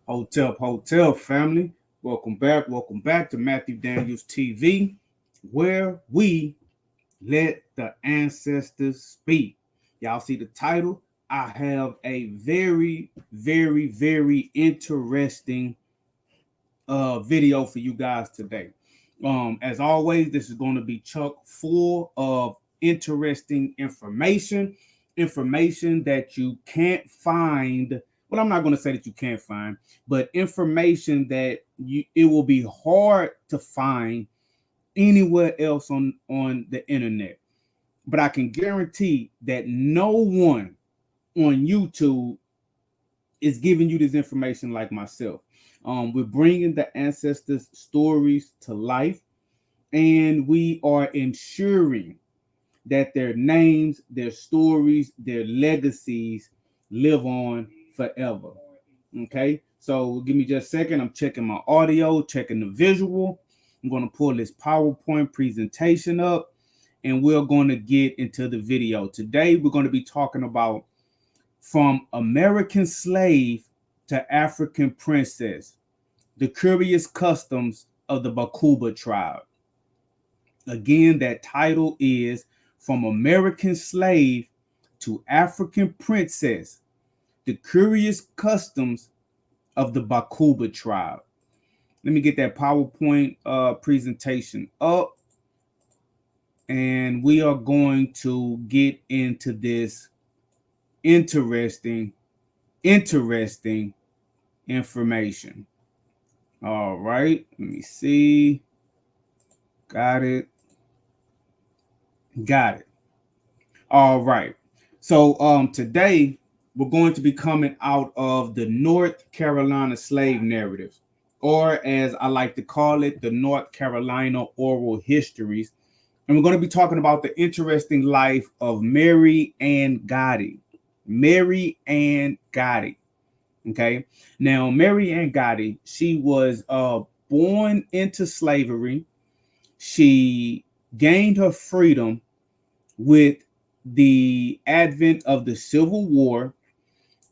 Hotel family. Welcome back to Matthew Daniels TV, where we let the ancestors speak. Y'all see the title? I have a very interesting video for you guys today. As always, this is going to be chock full of interesting information that you can't find. Well, I'm not going to say that you can't find, but information that it will be hard to find anywhere else on the internet. But I can guarantee that no one on YouTube is giving you this information like myself. We're bringing the ancestors' stories to life, and we are ensuring that their names, their stories, their legacies live on forever. Okay, so give me just a second. I'm checking my audio, checking the visual. I'm going to pull this PowerPoint presentation up, and we're going to get into the video. Today, we're going to be talking about from American slave to African princess, the curious customs of the Bakuba tribe. Again, that title is From American Slave to African Princess, the Curious Customs of the Bakuba tribe. Let me get that PowerPoint presentation up, and we are going to get into this interesting information. All right, let me see. Got it. All right. So today we're going to be coming out of the North Carolina slave narratives, or as I like to call it, the North Carolina oral histories. And we're going to be talking about the interesting life of Mary Anngady. Mary Anngady. Okay. Now, Mary Anngady, she was born into slavery. She gained her freedom with the advent of the Civil War.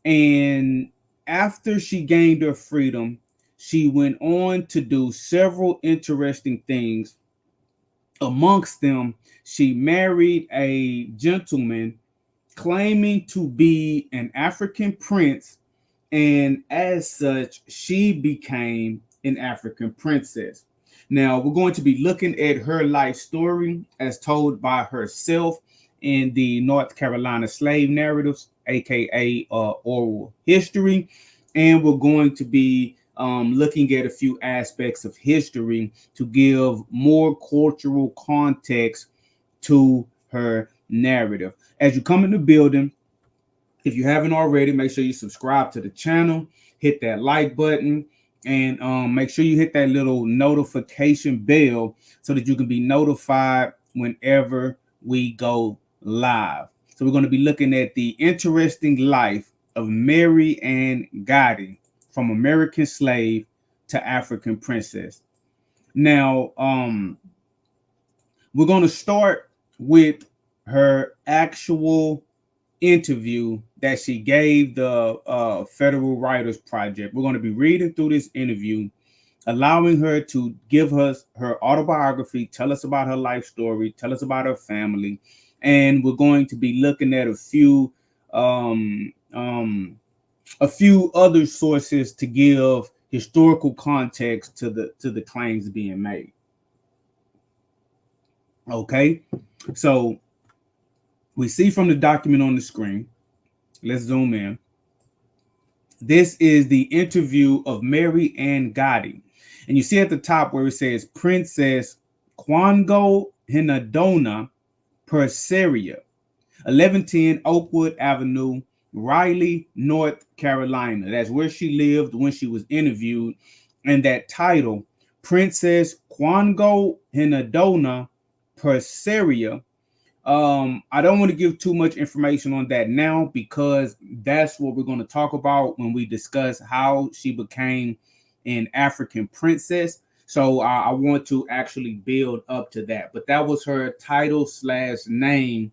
And after she gained her freedom, she went on to do several interesting things. Amongst them, she married a gentleman claiming to be an African prince, and as such, she became an African princess. Now, we're going to be looking at her life story as told by herself in the North Carolina slave narratives, aka oral history, and we're going to be looking at a few aspects of history to give more cultural context to her narrative. As you come in the building, if you haven't already, make sure you subscribe to the channel, hit that like button, and make sure you hit that little notification bell so that you can be notified whenever we go live. So we're going to be looking at the interesting life of Mary Anngady, from American slave to African princess. Now, we're going to start with her actual interview that she gave the Federal Writers Project. We're going to be reading through this interview, allowing her to give us her autobiography, tell us about her life story, tell us about her family, and we're going to be looking at a few other sources to give historical context to the claims being made. Okay, so we see from the document on the screen. Let's zoom in. This is the interview of Mary Anngady. And you see at the top where it says Princess Kwango Hinadona Perseria, 1110 Oakwood Avenue, Raleigh, North Carolina. That's where she lived when she was interviewed. And that title, Princess Kwango Hinadona Perseria, I don't want to give too much information on that now, because that's what we're going to talk about when we discuss how she became an African princess. So I want to actually build up to that. But that was her title / name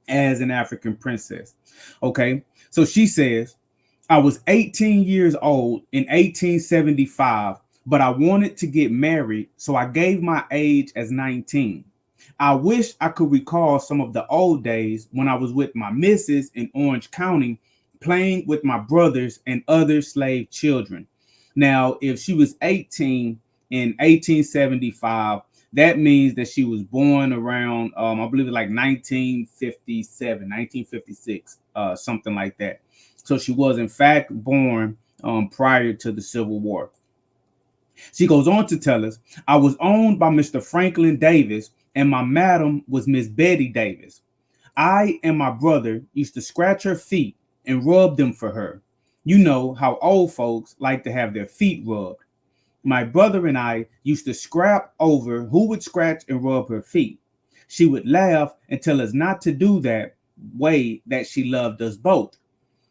as an African princess. Okay, so she says, I was 18 years old in 1875, but I wanted to get married, so I gave my age as 19. I wish I could recall some of the old days when I was with my missus in Orange County, playing with my brothers and other slave children. Now, if she was 18 in 1875, that means that she was born around, I believe, like 1957, 1956, something like that. So she was, in fact, born prior to the Civil War. She goes on to tell us, I was owned by Mr. Franklin Davis, and my madam was Miss Betty Davis. I and my brother used to scratch her feet and rub them for her. You know how old folks like to have their feet rubbed. My brother and I used to scrap over who would scratch and rub her feet. She would laugh and tell us not to do that way, that she loved us both.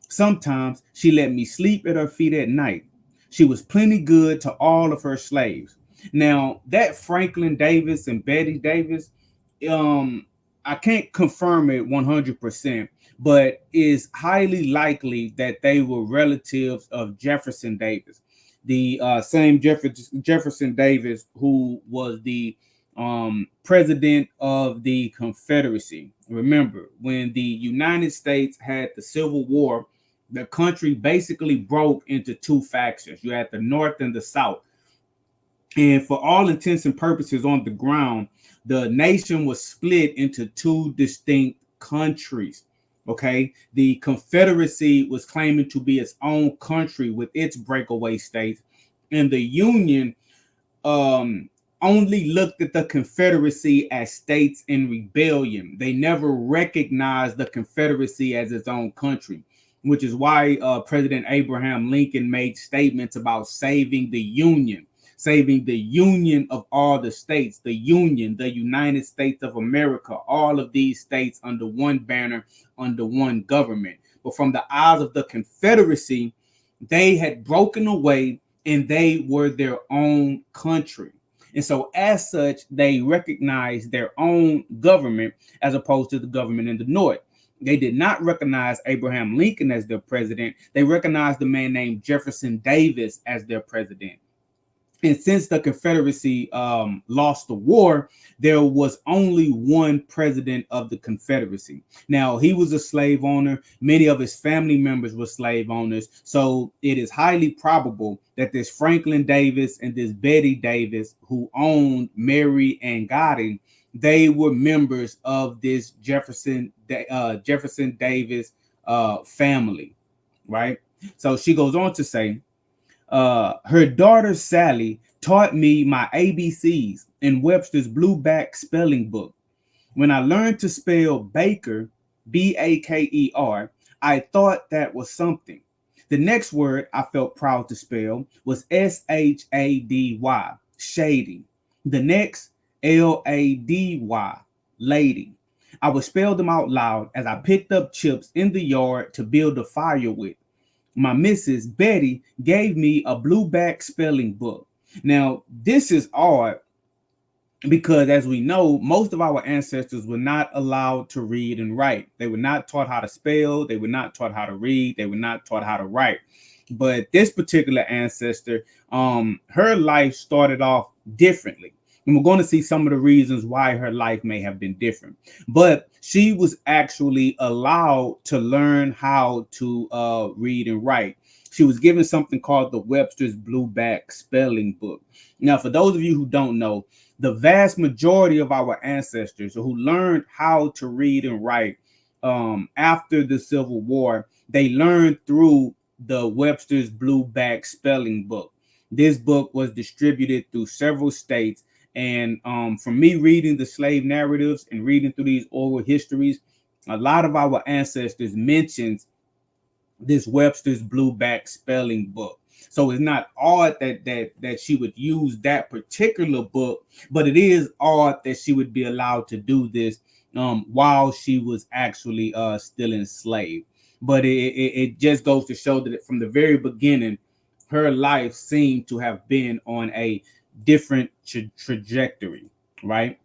Sometimes she let me sleep at her feet at night. She was plenty good to all of her slaves. Now, that Franklin Davis and Betty Davis, um, I can't confirm it 100%, but it's highly likely that they were relatives of Jefferson Davis, the same Jefferson Davis who was the president of the Confederacy. Remember, when the United States had the Civil War, the country basically broke into two factions. You had the North and the South. And for all intents and purposes on the ground, the nation was split into two distinct countries. Okay. The Confederacy was claiming to be its own country with its breakaway states. And the Union um, only looked at the Confederacy as states in rebellion. They never recognized the Confederacy as its own country, which is why President Abraham Lincoln made statements about saving the union of all the states, the Union, the United States of America, all of these states under one banner, under one government. But from the eyes of the Confederacy, they had broken away and they were their own country. And so, as such, they recognized their own government as opposed to the government in the North. They did not recognize Abraham Lincoln as their president. They recognized a man named Jefferson Davis as their president. And since the Confederacy lost the war, there was only one president of the Confederacy. Now, he was a slave owner. Many of his family members were slave owners. So it is highly probable that this Franklin Davis and this Betty Davis, who owned Mary Anngady, they were members of this Jefferson Davis family, right? So she goes on to say, her daughter Sally taught me my ABCs in Webster's Blueback spelling book. When I learned to spell Baker, Baker, I thought that was something. The next word I felt proud to spell was Shady, shady. The next, Lady, lady. I would spell them out loud as I picked up chips in the yard to build a fire with. My Mrs. Betty gave me a blueback spelling book. Now, this is odd because, as we know, most of our ancestors were not allowed to read and write. They were not taught how to spell. They were not taught how to read. They were not taught how to write. But this particular ancestor, her life started off differently. And we're going to see some of the reasons why her life may have been different. But she was actually allowed to learn how to read and write. She was given something called the Webster's Blueback spelling book. Now, for those of you who don't know, the vast majority of our ancestors who learned how to read and write after the Civil War, they learned through the Webster's Blueback spelling book. This book was distributed through several states. And from me reading the slave narratives and reading through these oral histories, a lot of our ancestors mentions this Webster's Blueback spelling book. So it's not odd that she would use that particular book, but it is odd that she would be allowed to do this while she was actually still enslaved. But it just goes to show that from the very beginning, her life seemed to have been on a different trajectory, right?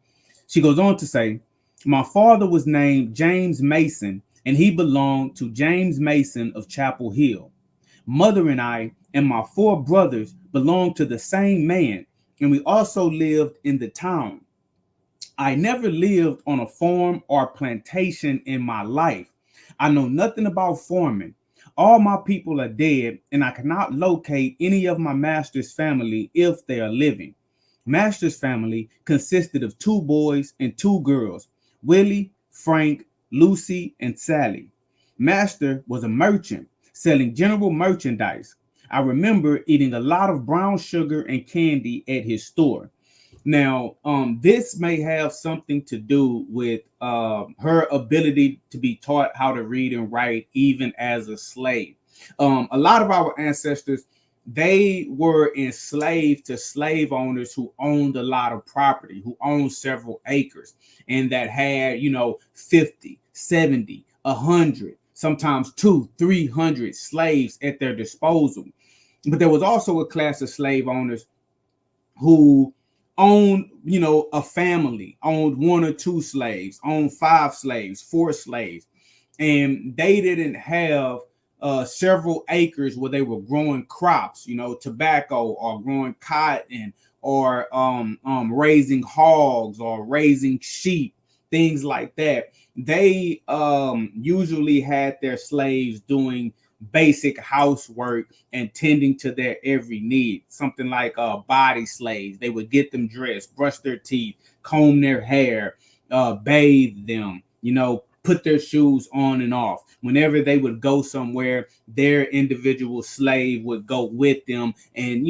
She goes on to say, my father was named James Mason, and he belonged to James Mason of Chapel Hill. Mother and I and my four brothers belonged to the same man, and we also lived in the town. I never lived on a farm or plantation in my life. I know nothing about farming. All my people are dead, and I cannot locate any of my master's family if they are living. Master's family consisted of two boys and two girls, Willie, Frank, Lucy, and Sally. Master was a merchant selling general merchandise. I remember eating a lot of brown sugar and candy at his store. Now, this may have something to do with her ability to be taught how to read and write, even as a slave. A lot of our ancestors, they were enslaved to slave owners who owned a lot of property, who owned several acres, and that had, 50, 70, 100, sometimes two, 300 slaves at their disposal. But there was also a class of slave owners who owned, a family, owned one or two slaves, owned five slaves, four slaves, and they didn't have several acres where they were growing crops, tobacco or growing cotton or raising hogs or raising sheep, things like that. They usually had their slaves doing basic housework and tending to their every need. Something like body slaves. They would get them dressed, brush their teeth, comb their hair, bathe them, put their shoes on and off. Whenever they would go somewhere, their individual slave would go with them and,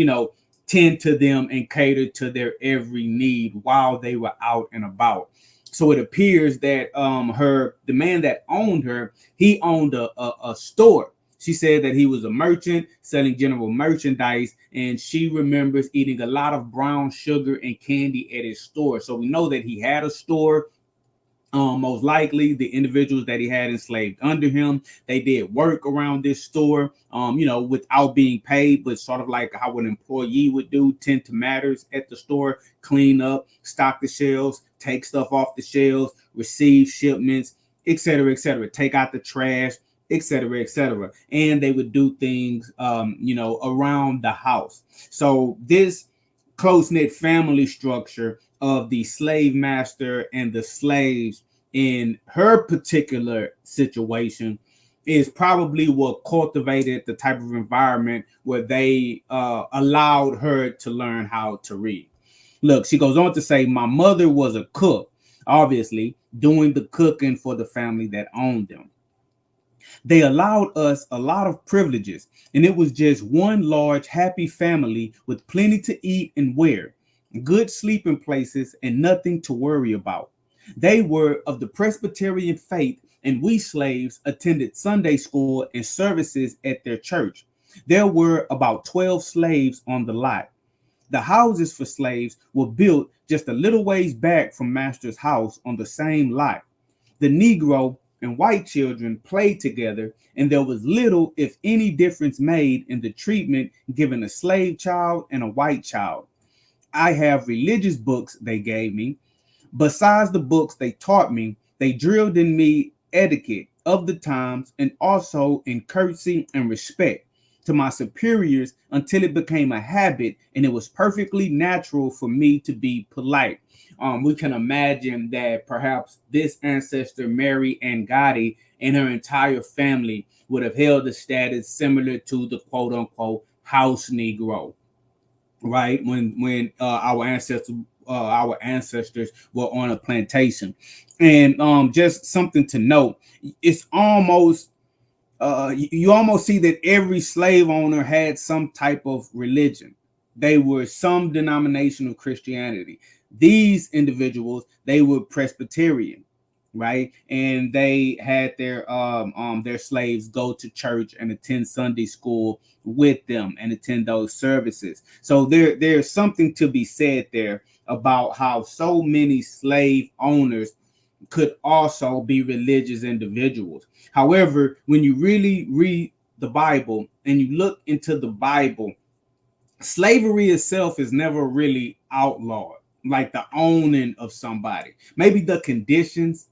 tend to them and cater to their every need while they were out and about. So it appears that the man that owned her, he owned a store. She said that he was a merchant selling general merchandise, and she remembers eating a lot of brown sugar and candy at his store. So we know that he had a store. Most likely the individuals that he had enslaved under him, they did work around this store, without being paid, but sort of like how an employee would do, tend to matters at the store, clean up, stock the shelves, take stuff off the shelves, receive shipments, etc., take out the trash, etc. And they would do things, around the house. So this close-knit family structure of the slave master and the slaves in her particular situation is probably what cultivated the type of environment where they allowed her to learn how to read. Look, she goes on to say, my mother was a cook, obviously doing the cooking for the family that owned them. They allowed us a lot of privileges, and it was just one large, happy family with plenty to eat and wear, good sleeping places, and nothing to worry about. They were of the Presbyterian faith, and we slaves attended Sunday school and services at their church. There were about 12 slaves on the lot. The houses for slaves were built just a little ways back from Master's house on the same lot. The Negro and white children played together, and there was little, if any, difference made in the treatment given a slave child and a white child. I have religious books they gave me. Besides the books they taught me, they drilled in me etiquette of the times and also in courtesy and respect to my superiors until it became a habit and it was perfectly natural for me to be polite. We can imagine that perhaps this ancestor, Mary Anngady, and her entire family would have held a status similar to the quote unquote house Negro, right? When our ancestors were on a plantation. And just something to note, it's almost you almost see that every slave owner had some type of religion. They were some denomination of Christianity. These individuals, they were Presbyterian, right? And they had their slaves go to church and attend Sunday school with them and attend those services. So there's something to be said there about how so many slave owners could also be religious individuals. However, when you really read the Bible and you look into the Bible, slavery itself is never really outlawed, like the owning of somebody. Maybe the conditions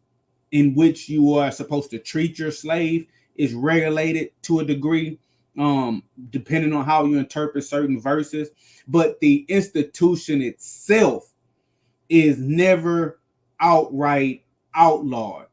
in which you are supposed to treat your slave is regulated to a degree, depending on how you interpret certain verses. But the institution itself is never outright outlawed.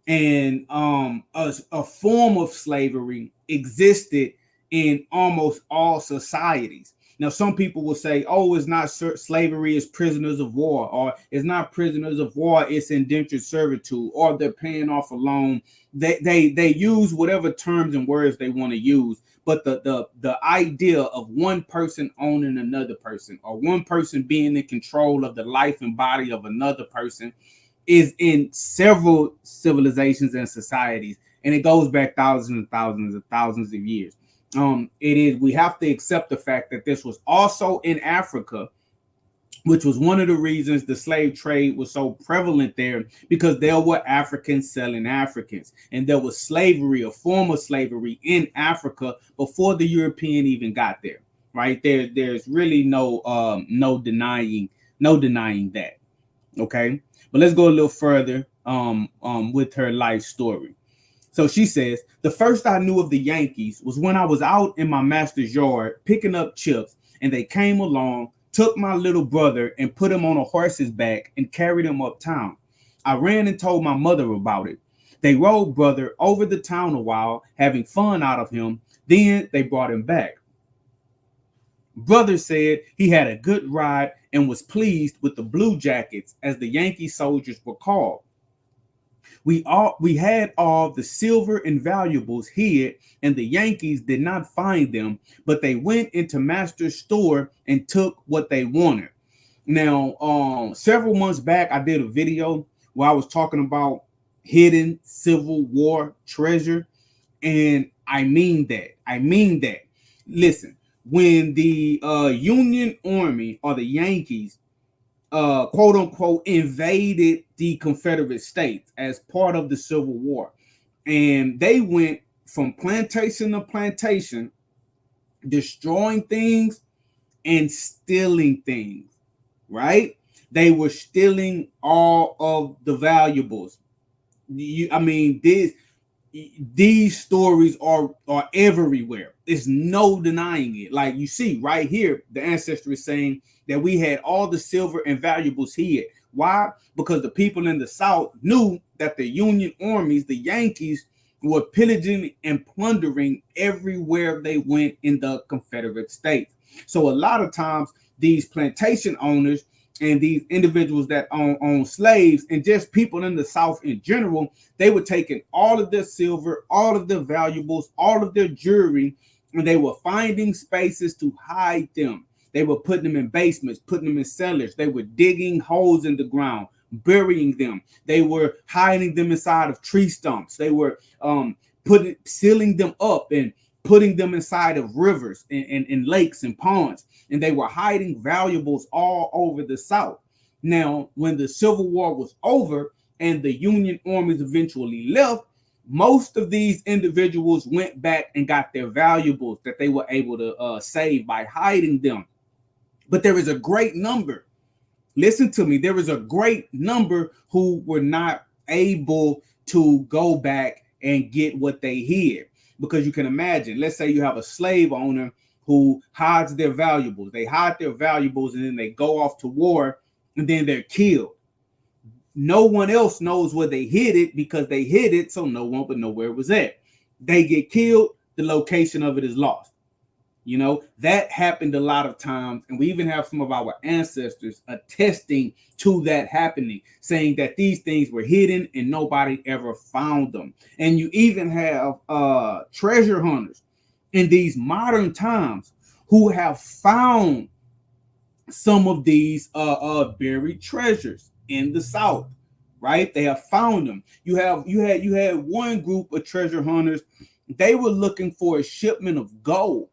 And a form of slavery existed in almost all societies. Now, some people will say, "Oh, it's not slavery; it's prisoners of war, or it's not prisoners of war; it's indentured servitude, or they're paying off a loan." They use whatever terms and words they want to use, but the idea of one person owning another person, or one person being in control of the life and body of another person, is in several civilizations and societies, and it goes back thousands and thousands and thousands of years. It is, we have to accept the fact that this was also in Africa, which was one of the reasons the slave trade was so prevalent there, because there were Africans selling Africans, and there was slavery, a form of slavery in Africa before the European even got there. Right there, there's really no denying that. Okay, but let's go a little further with her life story. So she says, the first I knew of the Yankees was when I was out in my master's yard picking up chips, and they came along, took my little brother and put him on a horse's back and carried him uptown. I ran and told my mother about it. They rode brother over the town a while, having fun out of him. Then they brought him back. Brother said he had a good ride and was pleased with the Blue Jackets, as the Yankee soldiers were called. We had all the silver and valuables hid, and the Yankees did not find them, but they went into master's store and took what they wanted. Now, several months back, I did a video where I was talking about hidden Civil War treasure, and I mean that. Listen, when the Union Army, or the Yankees, quote unquote, invaded the Confederate States as part of the Civil War, and they went from plantation to plantation, destroying things and stealing things, right? They were stealing all of the valuables. These stories are everywhere. There's no denying it. Like you see right here, the ancestor is saying that we had all the silver and valuables hid. Why? Because the people in the South knew that the Union armies, the Yankees, were pillaging and plundering everywhere they went in the Confederate States. So a lot of times these plantation owners and these individuals that own slaves, and just people in the South in general, they were taking all of their silver, all of their valuables, all of their jewelry, and they were finding spaces to hide them. They were putting them in basements, putting them in cellars. They were digging holes in the ground, burying them. They were hiding them inside of tree stumps. They were sealing them up and putting them inside of rivers and lakes and ponds. And they were hiding valuables all over the South. Now, when the Civil War was over and the Union armies eventually left, most of these individuals went back and got their valuables that they were able to save by hiding them. But there is a great number. Listen to me. There is a great number who were not able to go back and get what they hid. Because you can imagine, let's say you have a slave owner who hides their valuables. They hide their valuables and then they go off to war and then they're killed. No one else knows where they hid it because they hid it, so no one would know where it was at. They get killed, the location of it is lost. You know, that happened a lot of times. And we even have some of our ancestors attesting to that happening, saying that these things were hidden and nobody ever found them. And you even have treasure hunters in these modern times who have found some of these buried treasures in the South, right? They have found them. You had one group of treasure hunters. They were looking for a shipment of gold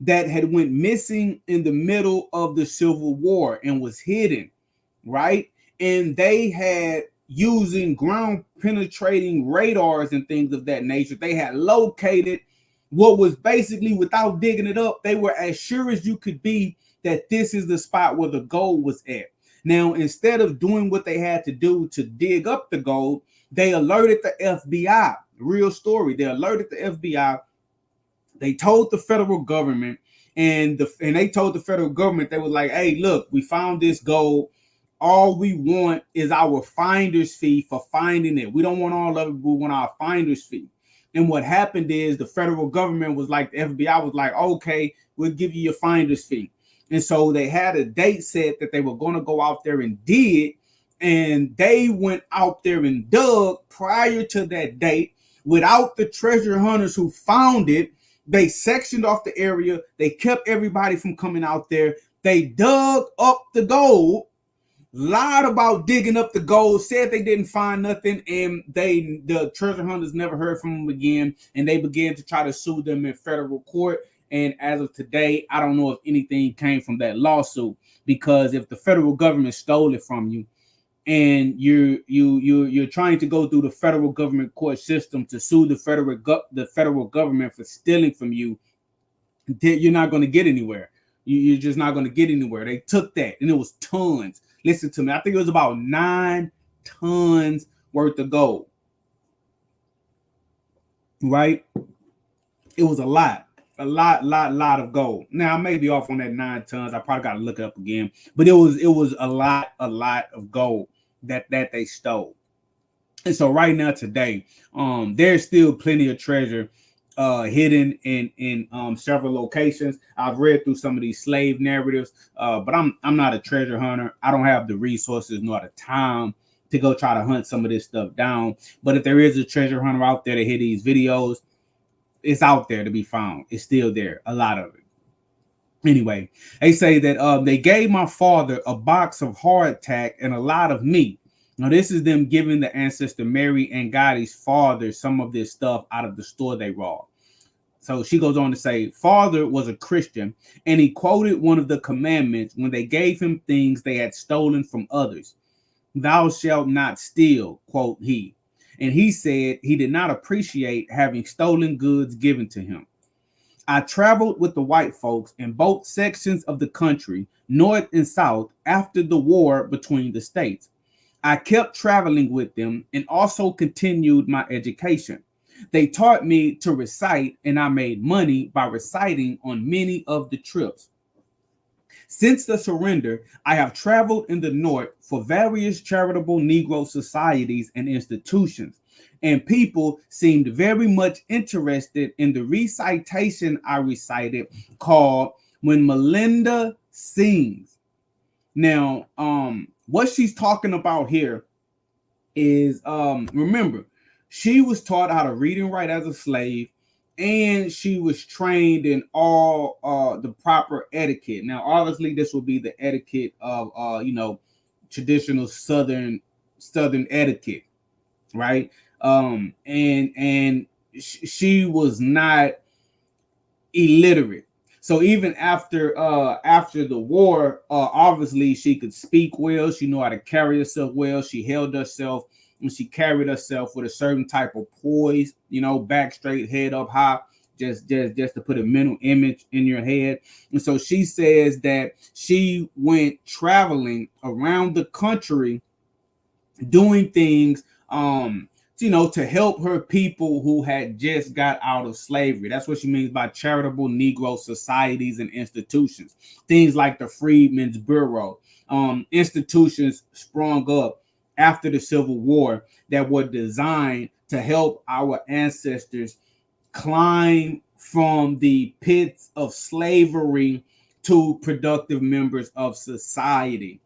that had went missing in the middle of the Civil War and was hidden, right? And they had, using ground penetrating radars and things of that nature, they had located what was basically, without digging it up, they were as sure as you could be that this is the spot where the gold was at. Now, instead of doing what they had to do to dig up the gold, they alerted the FBI. Real story. They alerted the FBI, They told the federal government, and they told the federal government, they were like, hey, look, we found this gold. All we want is our finder's fee for finding it. We don't want all of it. We want our finder's fee. And what happened is the federal government was like, the FBI was like, okay, we'll give you your finder's fee. And so they had a date set that they were going to go out there and did. And they went out there and dug prior to that date without the treasure hunters who found it. They sectioned off the area. They kept everybody from coming out there. They dug up the gold, lied about digging up the gold, said they didn't find nothing, and the treasure hunters never heard from them again, and they began to try to sue them in federal court. And as of today, I don't know if anything came from that lawsuit, because if the federal government stole it from you and you're trying to go through the federal government court system to sue the federal government for stealing from you, you're not going to get anywhere. You're just not going to get anywhere. They took that, and it was tons. Listen to me. I think it was about 9 tons worth of gold. Right? It was a lot of gold. Now I may be off on that 9 tons. I probably got to look it up again, but it was a lot of gold that they stole. And so right now today, there's still plenty of treasure hidden in several locations. I've read through some of these slave narratives, but I'm not a treasure hunter. I don't have the resources nor the time to go try to hunt some of this stuff down. But if there is a treasure hunter out there to hear these videos, it's out there to be found. It's still there, a lot of it. Anyway, they say that they gave my father a box of hardtack and a lot of meat. Now, this is them giving the ancestor Mary Anggady's father some of this stuff out of the store they robbed. So she goes on to say, father was a Christian, and he quoted one of the commandments when they gave him things they had stolen from others. Thou shalt not steal, quote he. And he said he did not appreciate having stolen goods given to him. I traveled with the white folks in both sections of the country, north and south, after the war between the states. I kept traveling with them and also continued my education. They taught me to recite, and I made money by reciting on many of the trips. Since the surrender, I have traveled in the North for various charitable Negro societies and institutions, and people seemed very much interested in the recitation I recited called When Melinda Sings. Now, what she's talking about here is, remember, she was taught how to read and write as a slave, and she was trained in all the proper etiquette. Now, obviously, this will be the etiquette of traditional Southern etiquette, right? And she was not illiterate. So even after the war, obviously she could speak well. She knew how to carry herself well. She held herself and she carried herself with a certain type of poise, back straight, head up high, just to put a mental image in your head. And so she says that she went traveling around the country doing things, to help her people who had just got out of slavery. That's what she means by charitable Negro societies and institutions. Things like the Freedmen's Bureau, institutions sprung up after the Civil War that were designed to help our ancestors climb from the pits of slavery to productive members of society.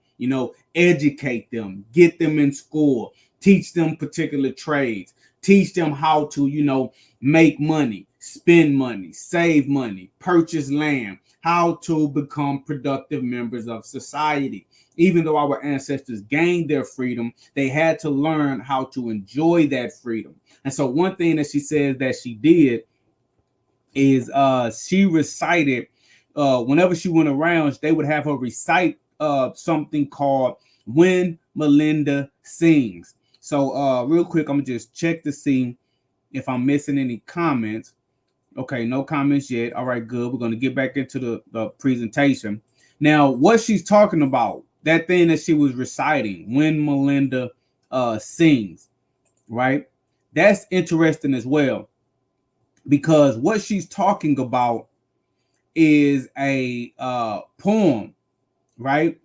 Educate them, get them in school, teach them particular trades, teach them how to, make money, spend money, save money, purchase land, how to become productive members of society. Even though our ancestors gained their freedom, they had to learn how to enjoy that freedom. And so one thing that she says that she did is she recited, whenever she went around, they would have her recite something called When Melinda Sings. So real quick, I'm gonna just check to see if I'm missing any comments. Okay, no comments yet. All right, good. We're gonna get back into the presentation. Now, what she's talking about, that thing that she was reciting, When Melinda Sings, right? That's interesting as well. because what she's talking about is a poem, right?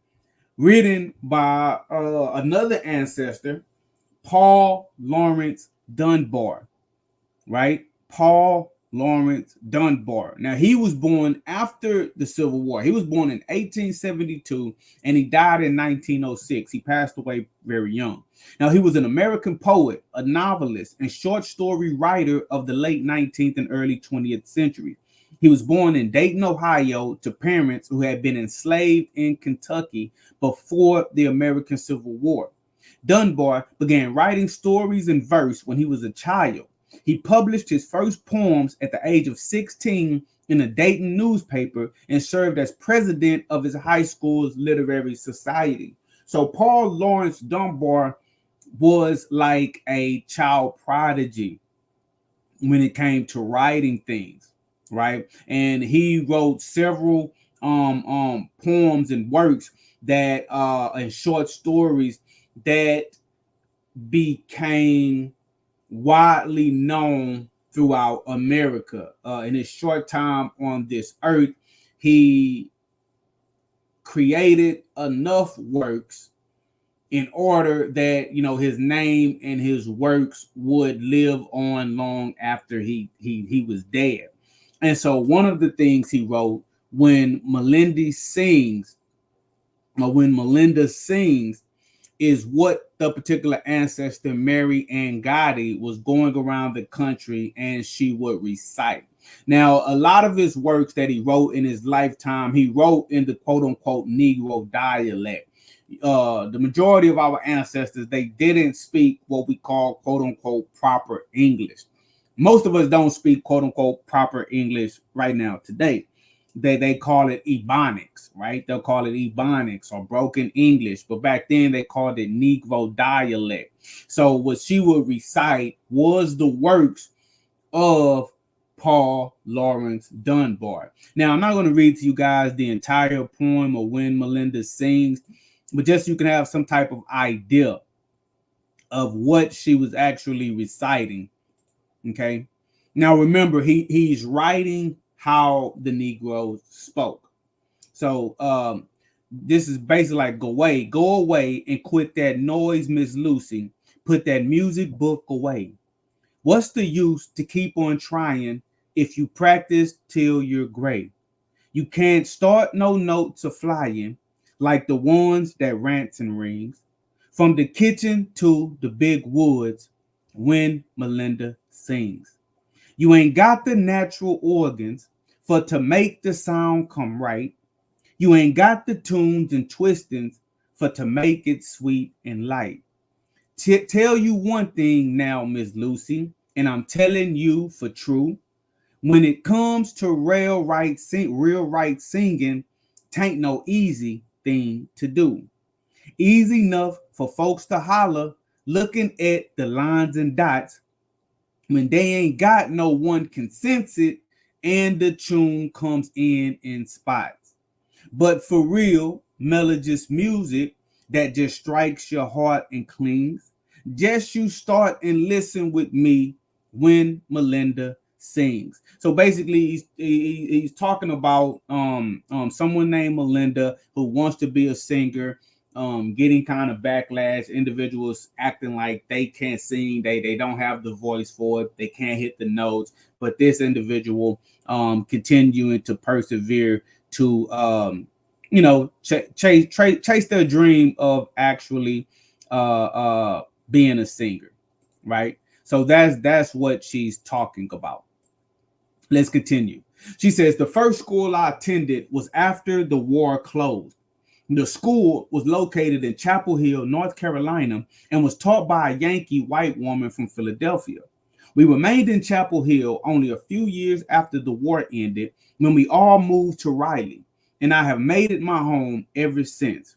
Written by another ancestor, Paul Lawrence Dunbar, right? Paul Lawrence Dunbar. Now, he was born after the Civil War. He was born in 1872 and he died in 1906. He passed away very young. Now, he was an American poet, a novelist, and short story writer of the late 19th and early 20th century. He was born in Dayton, Ohio, to parents who had been enslaved in Kentucky before the American Civil War. Dunbar began writing stories in verse when he was a child. He published his first poems at the age of 16 in a Dayton newspaper and served as president of his high school's literary society. So Paul Lawrence Dunbar was like a child prodigy when it came to writing things, right? And he wrote several poems and works that and short stories that became widely known throughout America. In his short time on this earth, he created enough works in order that his name and his works would live on long after he was dead. And so one of the things he wrote, when Melinda sings, is what the particular ancestor Mary Anngady was going around the country and she would recite. Now, a lot of his works that he wrote in his lifetime, he wrote in the quote unquote Negro dialect. The majority of our ancestors, they didn't speak what we call quote unquote proper English. Most of us don't speak quote unquote proper English right now today. They call it Ebonics, right? They'll call it Ebonics or broken English, but back then they called it Negro dialect. So what she would recite was the works of Paul Lawrence Dunbar. Now, I'm not going to read to you guys the entire poem of When Melinda Sings, but just so you can have some type of idea of what she was actually reciting. Okay. Now remember, he's writing how the Negroes spoke. So this is basically like, go away and quit that noise, Miss Lucy. Put that music book away. What's the use to keep on trying if you practice till you're gray? You can't start no notes of flying like the ones that Ransom rings. From the kitchen to the big woods when Melinda sings. You ain't got the natural organs for to make the sound come right. You ain't got the tunes and twistings for to make it sweet and light. Tell you one thing now, Miss Lucy, and I'm telling you for true. When it comes to real right singing, tain't no easy thing to do. Easy enough for folks to holler, looking at the lines and dots when they ain't got no one consensus and the tune comes in spots. But for real, melodious music that just strikes your heart and clings, just you start and listen with me when Melinda sings. So basically, he's talking about someone named Melinda who wants to be a singer, getting kind of backlash, individuals acting like they can't sing, they don't have the voice for it, they can't hit the notes, but this individual continuing to persevere to chase their dream of actually being a singer, right? So that's what she's talking about. Let's continue. She says the first school I attended was after the war closed. The school was located in Chapel Hill, North Carolina, and was taught by a Yankee white woman from Philadelphia. We remained in Chapel Hill only a few years after the war ended when we all moved to Raleigh, and I have made it my home ever since.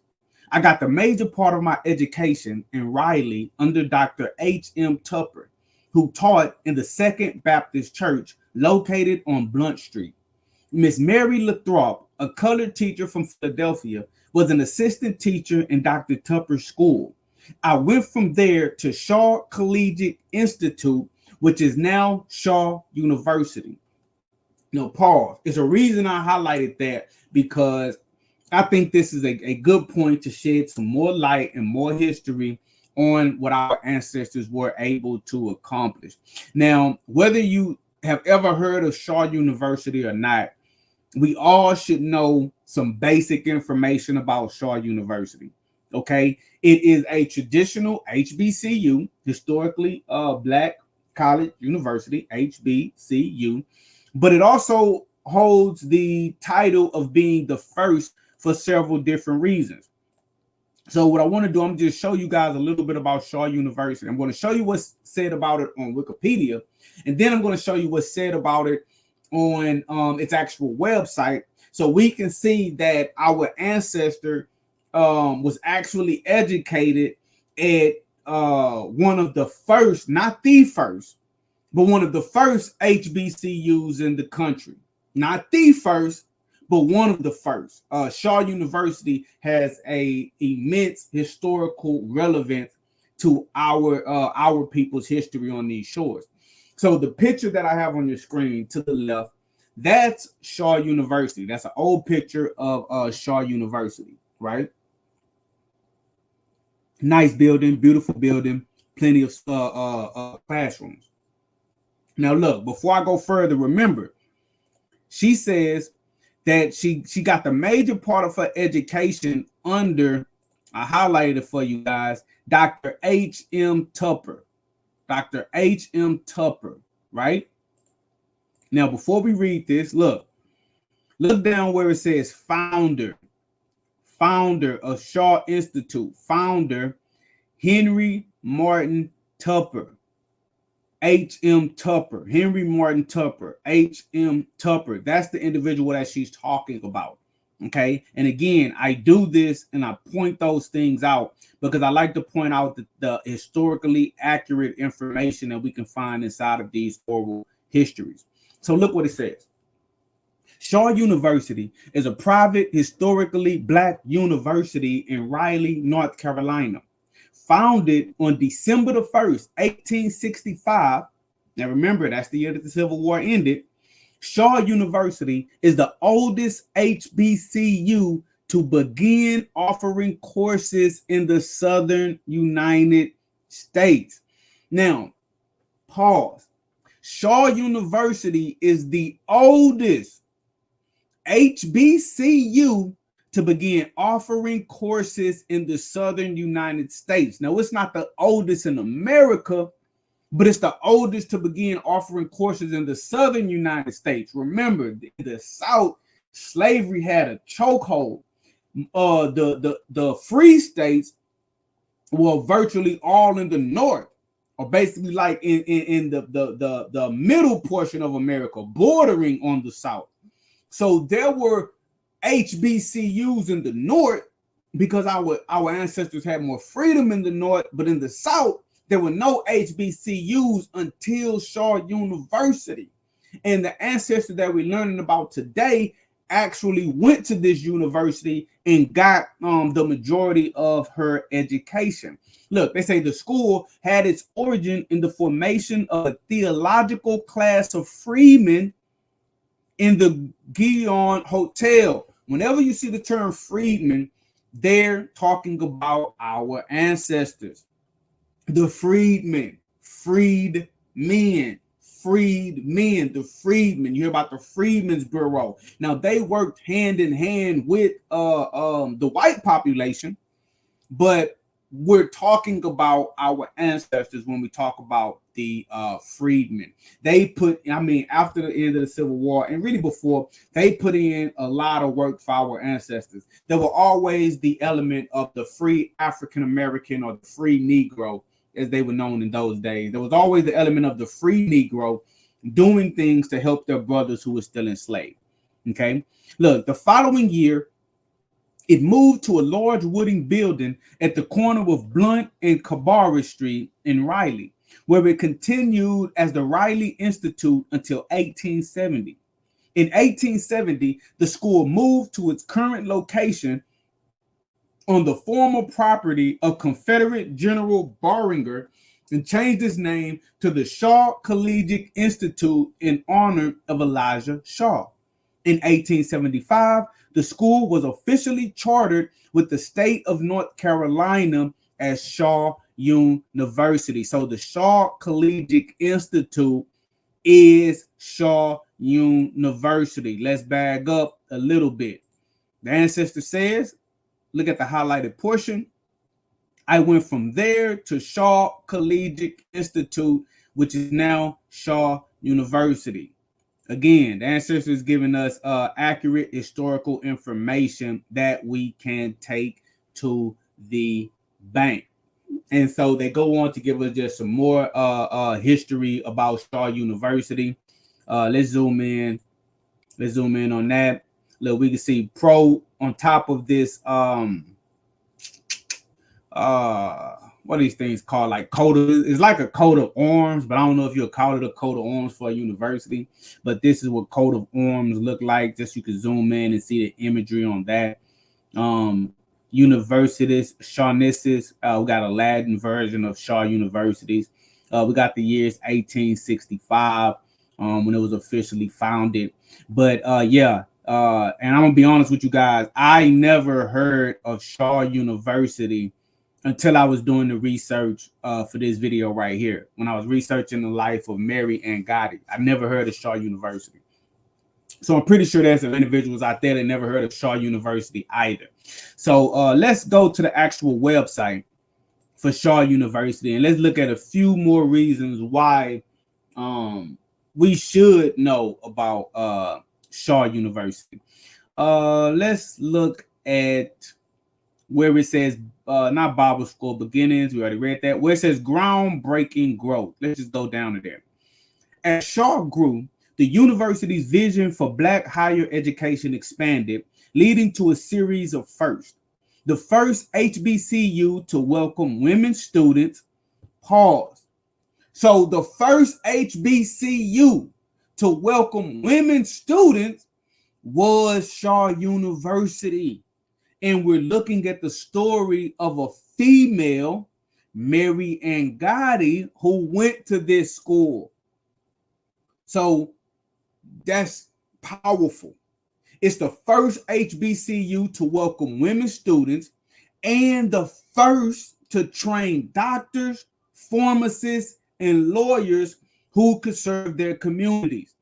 I got the major part of my education in Raleigh under Dr. H.M. Tupper, who taught in the Second Baptist Church located on Blunt Street. Miss Mary Lathrop, a colored teacher from Philadelphia, was an assistant teacher in Dr. Tupper's school. I went from there to Shaw Collegiate Institute, which is now Shaw University. No, pause. It's a reason I highlighted that because I think this is a good point to shed some more light and more history on what our ancestors were able to accomplish. Now, whether you have ever heard of Shaw University or not, we all should know some basic information about Shaw University. Okay, it is a traditional HBCU, historically black college university, HBCU, but it also holds the title of being the first for several different reasons. So what I want to do, I'm just show you guys a little bit about Shaw University. I'm going to show you what's said about it on Wikipedia, and then I'm going to show you what's said about it on its actual website, so we can see that our ancestor was actually educated at one of the first, not the first, but one of the first HBCUs in the country. Not the first, but one of the first. Shaw University has a immense historical relevance to our people's history on these shores. So the picture that I have on your screen to the left, that's Shaw University. That's an old picture of Shaw University, right? Nice building, beautiful building, plenty of classrooms. Now look, before I go further, remember, she says that she got the major part of her education under, I highlighted it for you guys, Dr. H.M. Tupper. Dr. H.M. Tupper, right? Now, before we read this, look down where it says founder of Shaw Institute, founder Henry Martin Tupper. H.M. Tupper, Henry Martin Tupper, H.M. Tupper. That's the individual that she's talking about. Okay. And again, I do this and I point those things out because I like to point out the historically accurate information that we can find inside of these oral histories. So look what it says. Shaw University is a private, historically black university in Raleigh, North Carolina. Founded on December the 1st, 1865. Now remember, that's the year that the Civil War ended. Shaw University is the oldest HBCU to begin offering courses in the Southern United States. Now, pause. Shaw University is the oldest HBCU to begin offering courses in the Southern United States. Now, it's not the oldest in America, but it's the oldest to begin offering courses in the Southern United States. Remember, in the South, slavery had a chokehold. The free states were virtually all in the North, or basically like in the middle portion of America, bordering on the South. So there were HBCUs in the North because our ancestors had more freedom in the North, but in the South, there were no HBCUs until Shaw University. And the ancestor that we're learning about today actually went to this university and got the majority of her education. Look, they say the school had its origin in the formation of a theological class of freedmen in the Guion Hotel. Whenever you see the term freedmen, they're talking about our ancestors. The freedmen, the freedmen. You hear about the Freedmen's Bureau. Now, they worked hand in hand with the white population, but we're talking about our ancestors when we talk about the freedmen. They put, after the end of the Civil War and really before, they put in a lot of work for our ancestors. There were always the element of the free African American or the free Negro, as they were known in those days. There was always the element of the free Negro doing things to help their brothers who were still enslaved. Okay, look, the following year, it moved to a large wooden building at the corner of Blunt and Cabarrus Street in Raleigh, where it continued as the Raleigh Institute until 1870. In 1870, the school moved to its current location on the former property of Confederate General Barringer, and changed its name to the Shaw Collegiate Institute in honor of Elijah Shaw. In 1875, the school was officially chartered with the state of North Carolina as Shaw University. So the Shaw Collegiate Institute is Shaw University. Let's back up a little bit. The ancestor says, look at the highlighted portion. I went from there to Shaw Collegiate Institute, which is now Shaw University. Again, the ancestor is giving us accurate historical information that we can take to the bank. And so they go on to give us just some more history about Shaw University. Let's zoom in. Let's zoom in on that. Look, we can see pro on top of this what are these things called? Like coat of, it's like a coat of arms, but I don't know if you'll call it a coat of arms for a university. But this is what coat of arms look like. Just you can zoom in and see the imagery on that. Universities, Shawnesses. We got a Latin version of Shaw Universities. We got the years 1865 when it was officially founded. But and I'm gonna be honest with you guys, I never heard of Shaw University until I was doing the research for this video right here. When I was researching the life of Mary Anngady, I never heard of Shaw University. So I'm pretty sure there's some individuals out there that never heard of Shaw University either. So let's go to the actual website for Shaw University and let's look at a few more reasons why we should know about Shaw University. Let's look at where it says not Bible School Beginnings. We already read that. Where it says groundbreaking growth. Let's just go down to there. As Shaw grew, the university's vision for Black higher education expanded, leading to a series of firsts. The first HBCU to welcome women students. Pause. So the first HBCU to welcome women students was Shaw University. And we're looking at the story of a female, Mary Anngady, who went to this school. So that's powerful. It's the first HBCU to welcome women students and the first to train doctors, pharmacists, and lawyers who could serve their communities.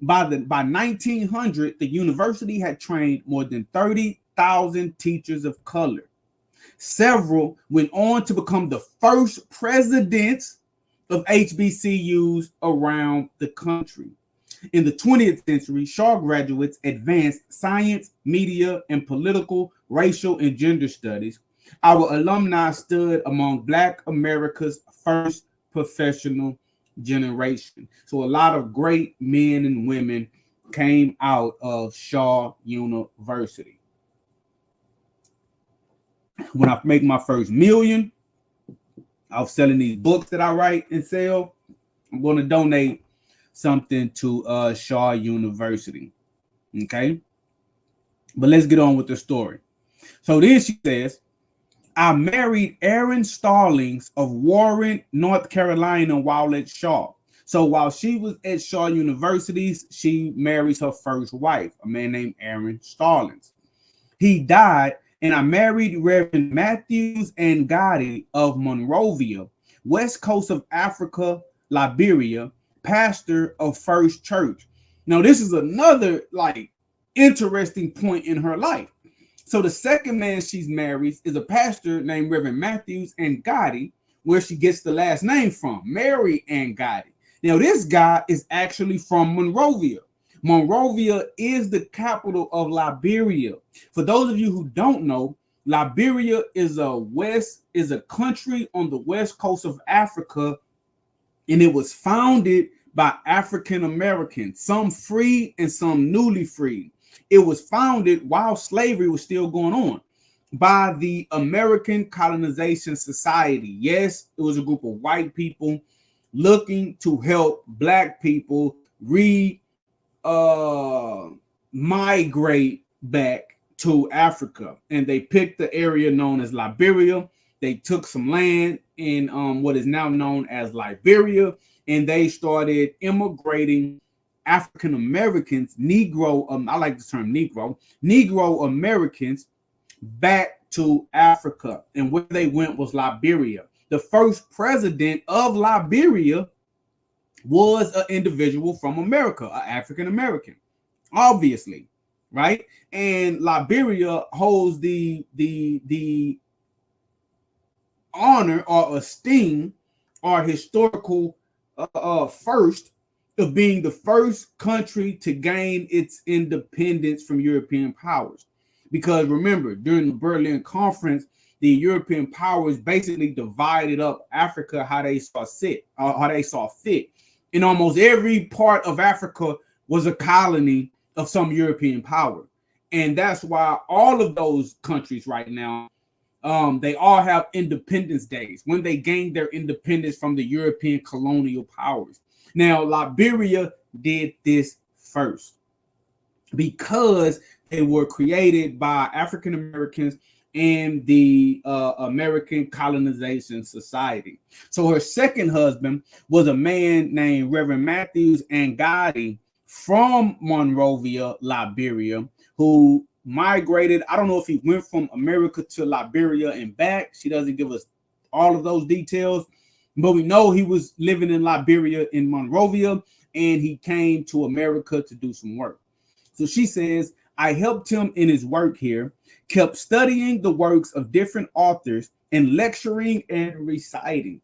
By 1900, the university had trained more than 30,000 teachers of color. Several went on to become the first presidents of HBCUs around the country. In the 20th century, Shaw graduates advanced science, media, and political, racial, and gender studies. Our alumni stood among Black America's first professional generation. So a lot of great men and women came out of Shaw University. When I make my first million of selling these books that I write and sell, I'm going to donate something to Shaw University. Okay. But let's get on with the story. So then she says, I married Aaron Stallings of Warren, North Carolina while at Shaw. So while she was at Shaw University, she marries her first wife, a man named Aaron Stallings. He died, and I married Reverend Matthews Anngady of Monrovia, west coast of Africa, Liberia, pastor of First Church. Now, this is another interesting point in her life. So the second man she's married is a pastor named Reverend Matthews Anngady, where she gets the last name from, Mary Anngady. Now, this guy is actually from Monrovia. Monrovia is the capital of Liberia. For those of you who don't know, Liberia is a country on the west coast of Africa, and it was founded by African Americans, some free and some newly freed. It was founded while slavery was still going on by the American Colonization Society. Yes, it was a group of white people looking to help Black people migrate back to Africa. And they picked the area known as Liberia they took some land in what is now known as Liberia, and they started immigrating African Americans, Negro, I like the term Negro Americans back to Africa. And where they went was Liberia. The first president of Liberia was an individual from America, an African American, obviously, right? And Liberia holds the honor or esteem or historical first of being the first country to gain its independence from European powers. Because remember, during the Berlin Conference, the European powers basically divided up Africa how they saw fit. And almost every part of Africa was a colony of some European power. And that's why all of those countries right now, they all have independence days when they gained their independence from the European colonial powers. Now, Liberia did this first because they were created by African Americans and the American Colonization Society. So her second husband was a man named Reverend Matthews Anngady from Monrovia, Liberia, who migrated. I don't know if he went from America to Liberia and back. She doesn't give us all of those details, but we know he was living in Liberia in Monrovia, and he came to America to do some work. So she says, I helped him in his work here, kept studying the works of different authors and lecturing and reciting.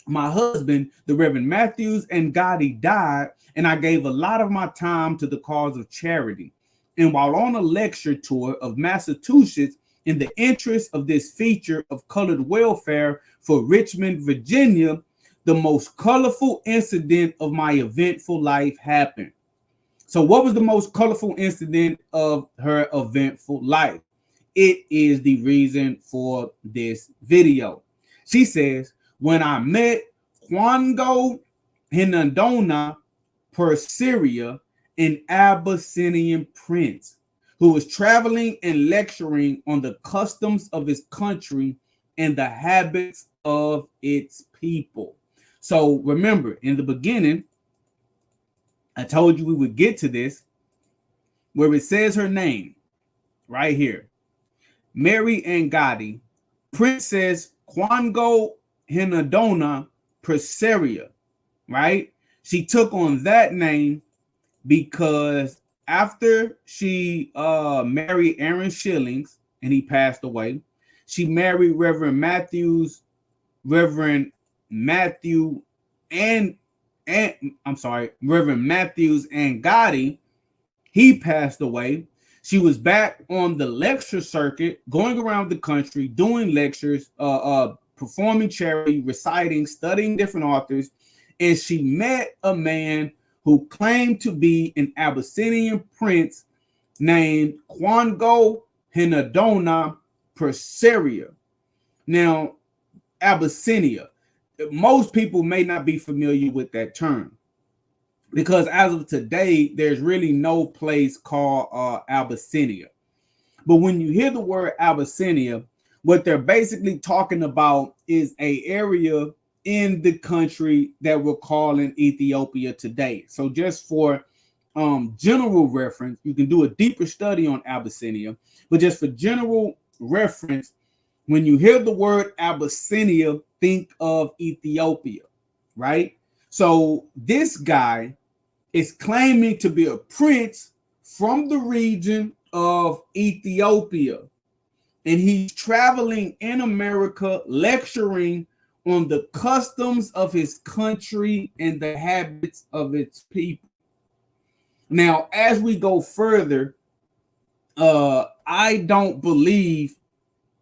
My husband, the Reverend Matthews Anngady, died, and I gave a lot of my time to the cause of charity. And while on a lecture tour of Massachusetts, in the interest of this feature of colored welfare for Richmond, Virginia, the most colorful incident of my eventful life happened. So what was the most colorful incident of her eventful life? It is the reason for this video. She says, when I met Juango Hinandona Perseria, an Abyssinian prince who was traveling and lecturing on the customs of his country and the habits of its people. So remember, in the beginning, I told you we would get to this, where it says her name right here. Mary Anngady, Princess Juango Hinandona Perseria, right? She took on that name because after she married Aaron Shillings and he passed away, she married Reverend Matthew Reverend Matthews Anngady. He passed away. She was back on the lecture circuit, going around the country, doing lectures, performing charity, reciting, studying different authors, and she met a man who claimed to be an Abyssinian prince named Juango Hinandona Perseria. Now, Abyssinia, most people may not be familiar with that term, because as of today, there's really no place called Abyssinia. But when you hear the word Abyssinia, what they're basically talking about is an area in the country that we're calling Ethiopia today. So just for general reference, you can do a deeper study on Abyssinia, but just for general reference, when you hear the word Abyssinia, think of Ethiopia, right? So this guy is claiming to be a prince from the region of Ethiopia, and he's traveling in America, lecturing on the customs of his country and the habits of its people. Now, as we go further, I don't believe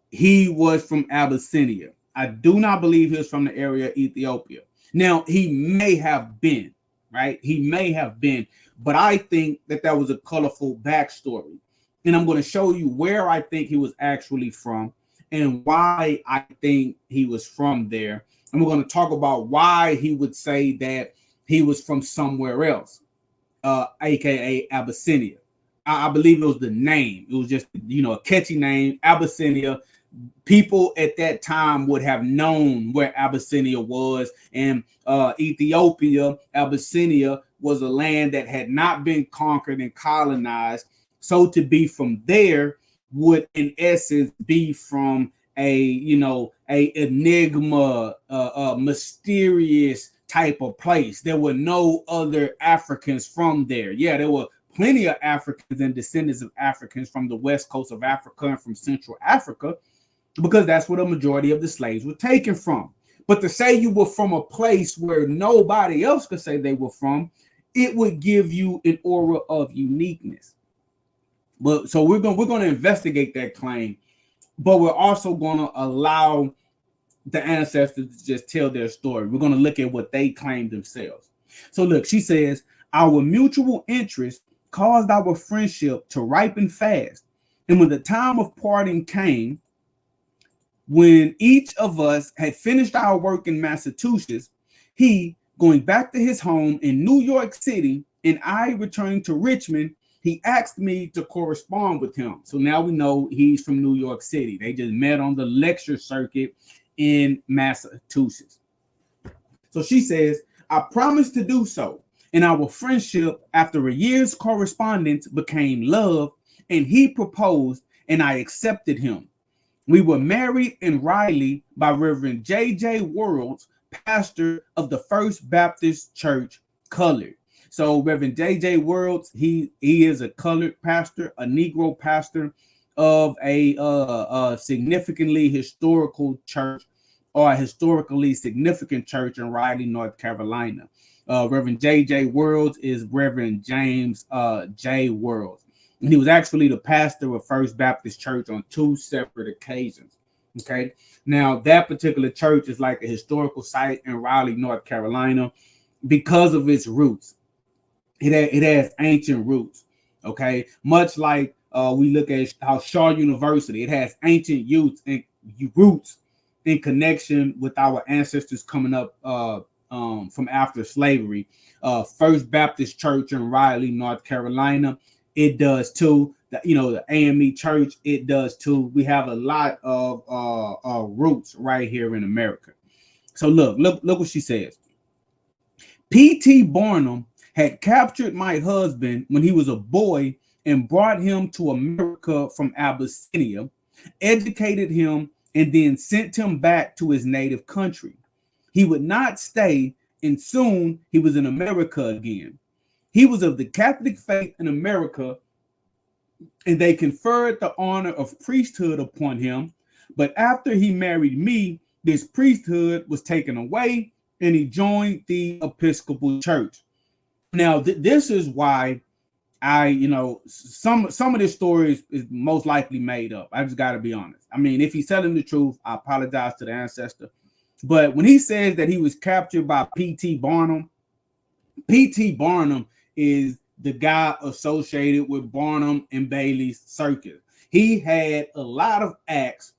he was from Abyssinia. I do not believe he was from the area of Ethiopia. Now, he may have been, right? He may have been, but I think that was a colorful backstory. And I'm going to show you where I think he was actually from and why I think he was from there. And we're going to talk about why he would say that he was from somewhere else, aka Abyssinia. I believe it was the name. It was just, a catchy name, Abyssinia. people at that time would have known where Abyssinia was, and Ethiopia, Abyssinia was a land that had not been conquered and colonized. So to be from there would, in essence, be from a enigma, mysterious type of place. There were no other Africans from there. Yeah, there were plenty of Africans and descendants of Africans from the west coast of Africa and from Central Africa, because that's where the majority of the slaves were taken from. But to say you were from a place where nobody else could say they were from, it would give you an aura of uniqueness. But so we're going to investigate that claim, but we're also going to allow the ancestors to just tell their story. We're going to look at what they claim themselves. So look, she says, our mutual interest caused our friendship to ripen fast. And when the time of parting came, when each of us had finished our work in Massachusetts, he going back to his home in New York City, and I returning to Richmond, he asked me to correspond with him. So now we know he's from New York City. They just met on the lecture circuit in Massachusetts. So she says, I promised to do so, and our friendship after a year's correspondence became love, and he proposed, and I accepted him. We were married in Raleigh by Reverend J.J. Worlds, pastor of the First Baptist Church, colored. So Reverend J.J. Worlds, he is a colored pastor, a Negro pastor of a significantly historical church, or a historically significant church in Raleigh, North Carolina. Reverend J.J. Worlds is Reverend James J. Worlds. And he was actually the pastor of First Baptist Church on 2 separate occasions. Okay. Now, that particular church is like a historical site in Raleigh, North Carolina, because of its roots. It has ancient roots. Okay. Much like we look at how Shaw University, it has ancient roots in connection with our ancestors coming up from after slavery. First Baptist Church in Raleigh, North Carolina, it does too. The AME Church, it does too. We have a lot of roots right here in America. So look what she says. P.T. Barnum had captured my husband when he was a boy and brought him to America from Abyssinia, educated him, and then sent him back to his native country. He would not stay, and soon he was in America again. He was of the Catholic faith in America, and they conferred the honor of priesthood upon him. But after he married me, this priesthood was taken away, and he joined the Episcopal Church. Now, this is why some of this story is most likely made up. I just got to be honest. I mean, if he's telling the truth, I apologize to the ancestor. But when he says that he was captured by P.T. Barnum is the guy associated with Barnum and Bailey's circus. He had a lot of acts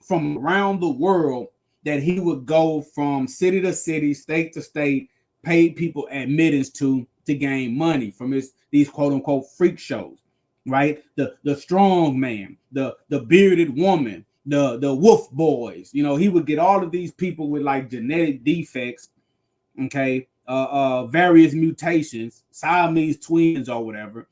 from around the world that he would go from city to city, state to state, pay people admittance to gain money from these quote unquote freak shows, right? The strong man, the bearded woman, the wolf boys. He would get all of these people with like genetic defects, okay, various mutations, Siamese twins or whatever.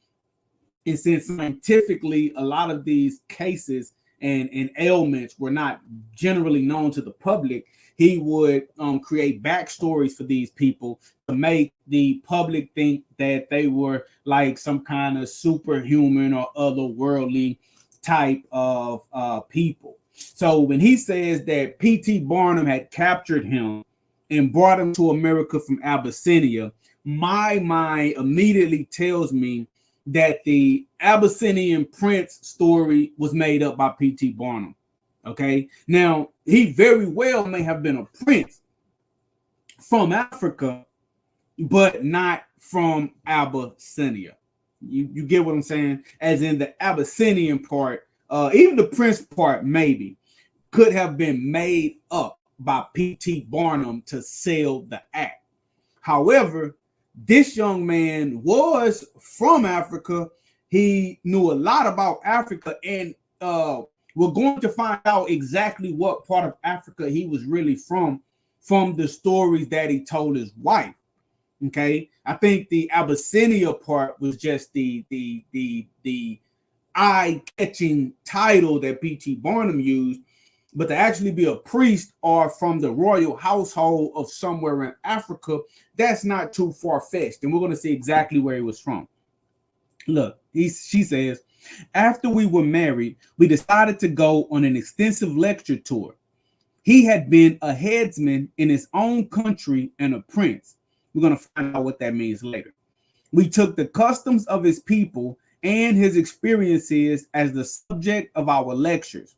And since scientifically a lot of these cases and ailments were not generally known to the public, he would create backstories for these people to make the public think that they were like some kind of superhuman or otherworldly type of people. So when he says that P.T. Barnum had captured him and brought him to America from Abyssinia, my mind immediately tells me that the Abyssinian prince story was made up by P.T. Barnum. Okay, now he very well may have been a prince from Africa, but not from Abyssinia. You get what I'm saying? As in the Abyssinian part, even the prince part maybe could have been made up by P.T. Barnum to sell the act. However, this young man was from Africa. He knew a lot about Africa, and we're going to find out exactly what part of Africa he was really from the stories that he told his wife. Okay, I think the Abyssinia part was just the eye-catching title that P.T. Barnum used, but to actually be a priest or from the royal household of somewhere in Africa, that's not too far-fetched, and we're going to see exactly where he was from. Look, she says, after we were married, we decided to go on an extensive lecture tour. He had been a headsman in his own country and a prince. We're going to find out what that means later. We took the customs of his people and his experiences as the subject of our lectures.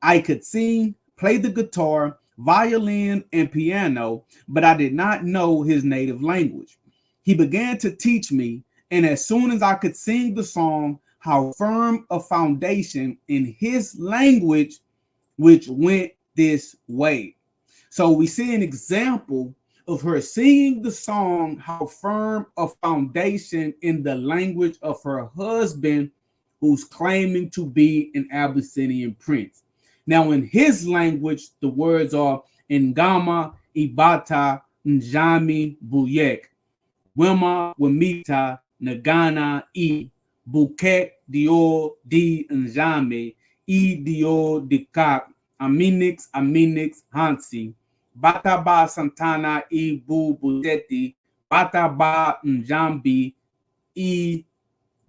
I could sing, play the guitar, violin, and piano, but I did not know his native language. He began to teach me, and as soon as I could sing the song, how firm a foundation in his language, which went this way. So we see an example of her singing the song, how firm a foundation in the language of her husband, who's claiming to be an Abyssinian prince. Now, in his language, the words are Ngama, Ibata, Njami, Buyek, Wema, Wemita, Nagana, E, Buket, Dio, Di, Njame, E, Dio, Dikak, Aminix, Hansi, Bataba Santana Ibu Bujeti, Bataba Njambi I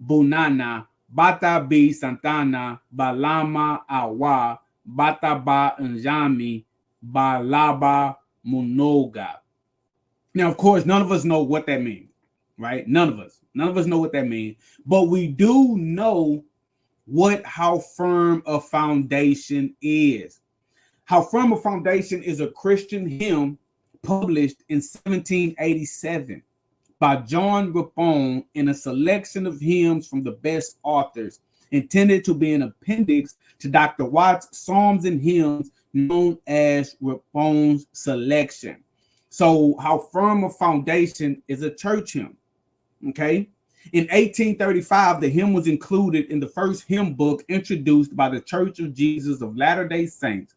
Bunana, Batabi Santana, Balama Awa, Bataba Njami, Balaba Munoga. Now, of course, none of us know what that means, right? None of us know what that means, but we do know how firm a foundation is. How Firm a Foundation is a Christian hymn published in 1787 by John Rapon in a selection of hymns from the best authors, intended to be an appendix to Dr. Watts' Psalms and Hymns, known as Rapon's Selection. So How Firm a Foundation is a church hymn, okay? In 1835, the hymn was included in the first hymn book introduced by the Church of Jesus of Latter-day Saints.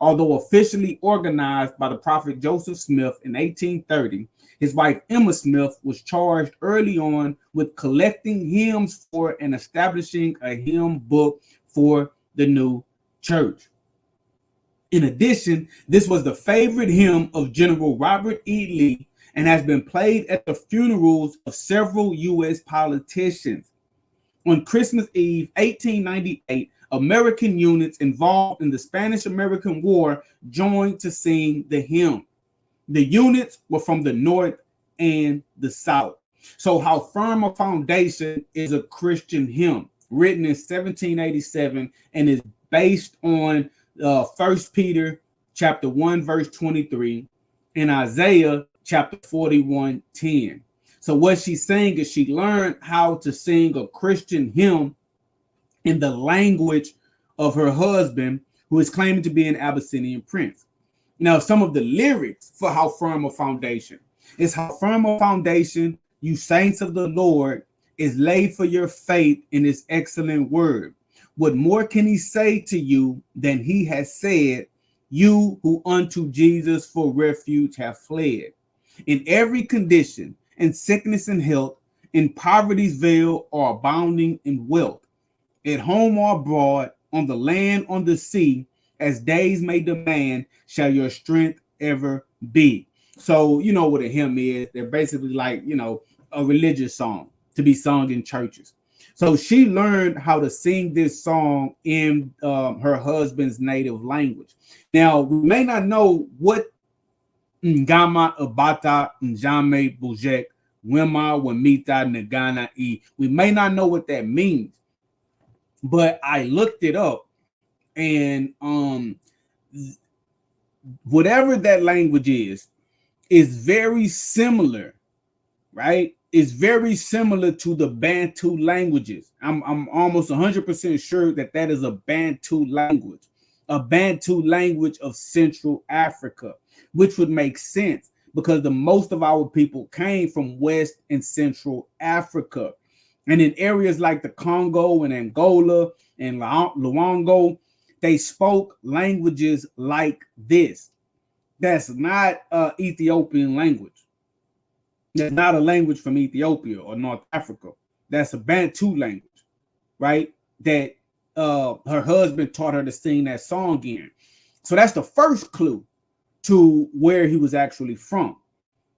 Although officially organized by the prophet Joseph Smith in 1830, his wife Emma Smith was charged early on with collecting hymns for and establishing a hymn book for the new church. In addition, this was the favorite hymn of General Robert E. Lee and has been played at the funerals of several U.S. politicians. On Christmas Eve, 1898, American units involved in the Spanish-American War joined to sing the hymn. The units were from the North and the South. So How Firm a Foundation is a Christian hymn written in 1787 and is based on 1 Peter chapter 1, verse 23 and Isaiah chapter 41:10. So what she's saying is she learned how to sing a Christian hymn in the language of her husband, who is claiming to be an Abyssinian prince. Now, some of the lyrics for How Firm a Foundation is how firm a foundation, you saints of the Lord, is laid for your faith in his excellent word. What more can he say to you than he has said, you who unto Jesus for refuge have fled? In every condition, in sickness and health, in poverty's veil, or abounding in wealth, at home or abroad, on the land, on the sea, as days may demand, shall your strength ever be. So, you know what a hymn is. They're basically like, a religious song to be sung in churches. So she learned how to sing this song in her husband's native language. Now, we may not know what Ngama, Abata, Njame, Bujek, Wema, Wemita, Nagana, E. We may not know what that means, but I looked it up, and whatever that language is very similar, right? It's very similar to the Bantu languages. I'm almost 100% sure that is a Bantu language of Central Africa, which would make sense because the most of our people came from West and Central Africa. And in areas like the Congo and Angola and Luango, they spoke languages like this. That's not Ethiopian language. That's not a language from Ethiopia or North Africa. That's a Bantu language, right? That her husband taught her to sing that song in. So that's the first clue to where he was actually from,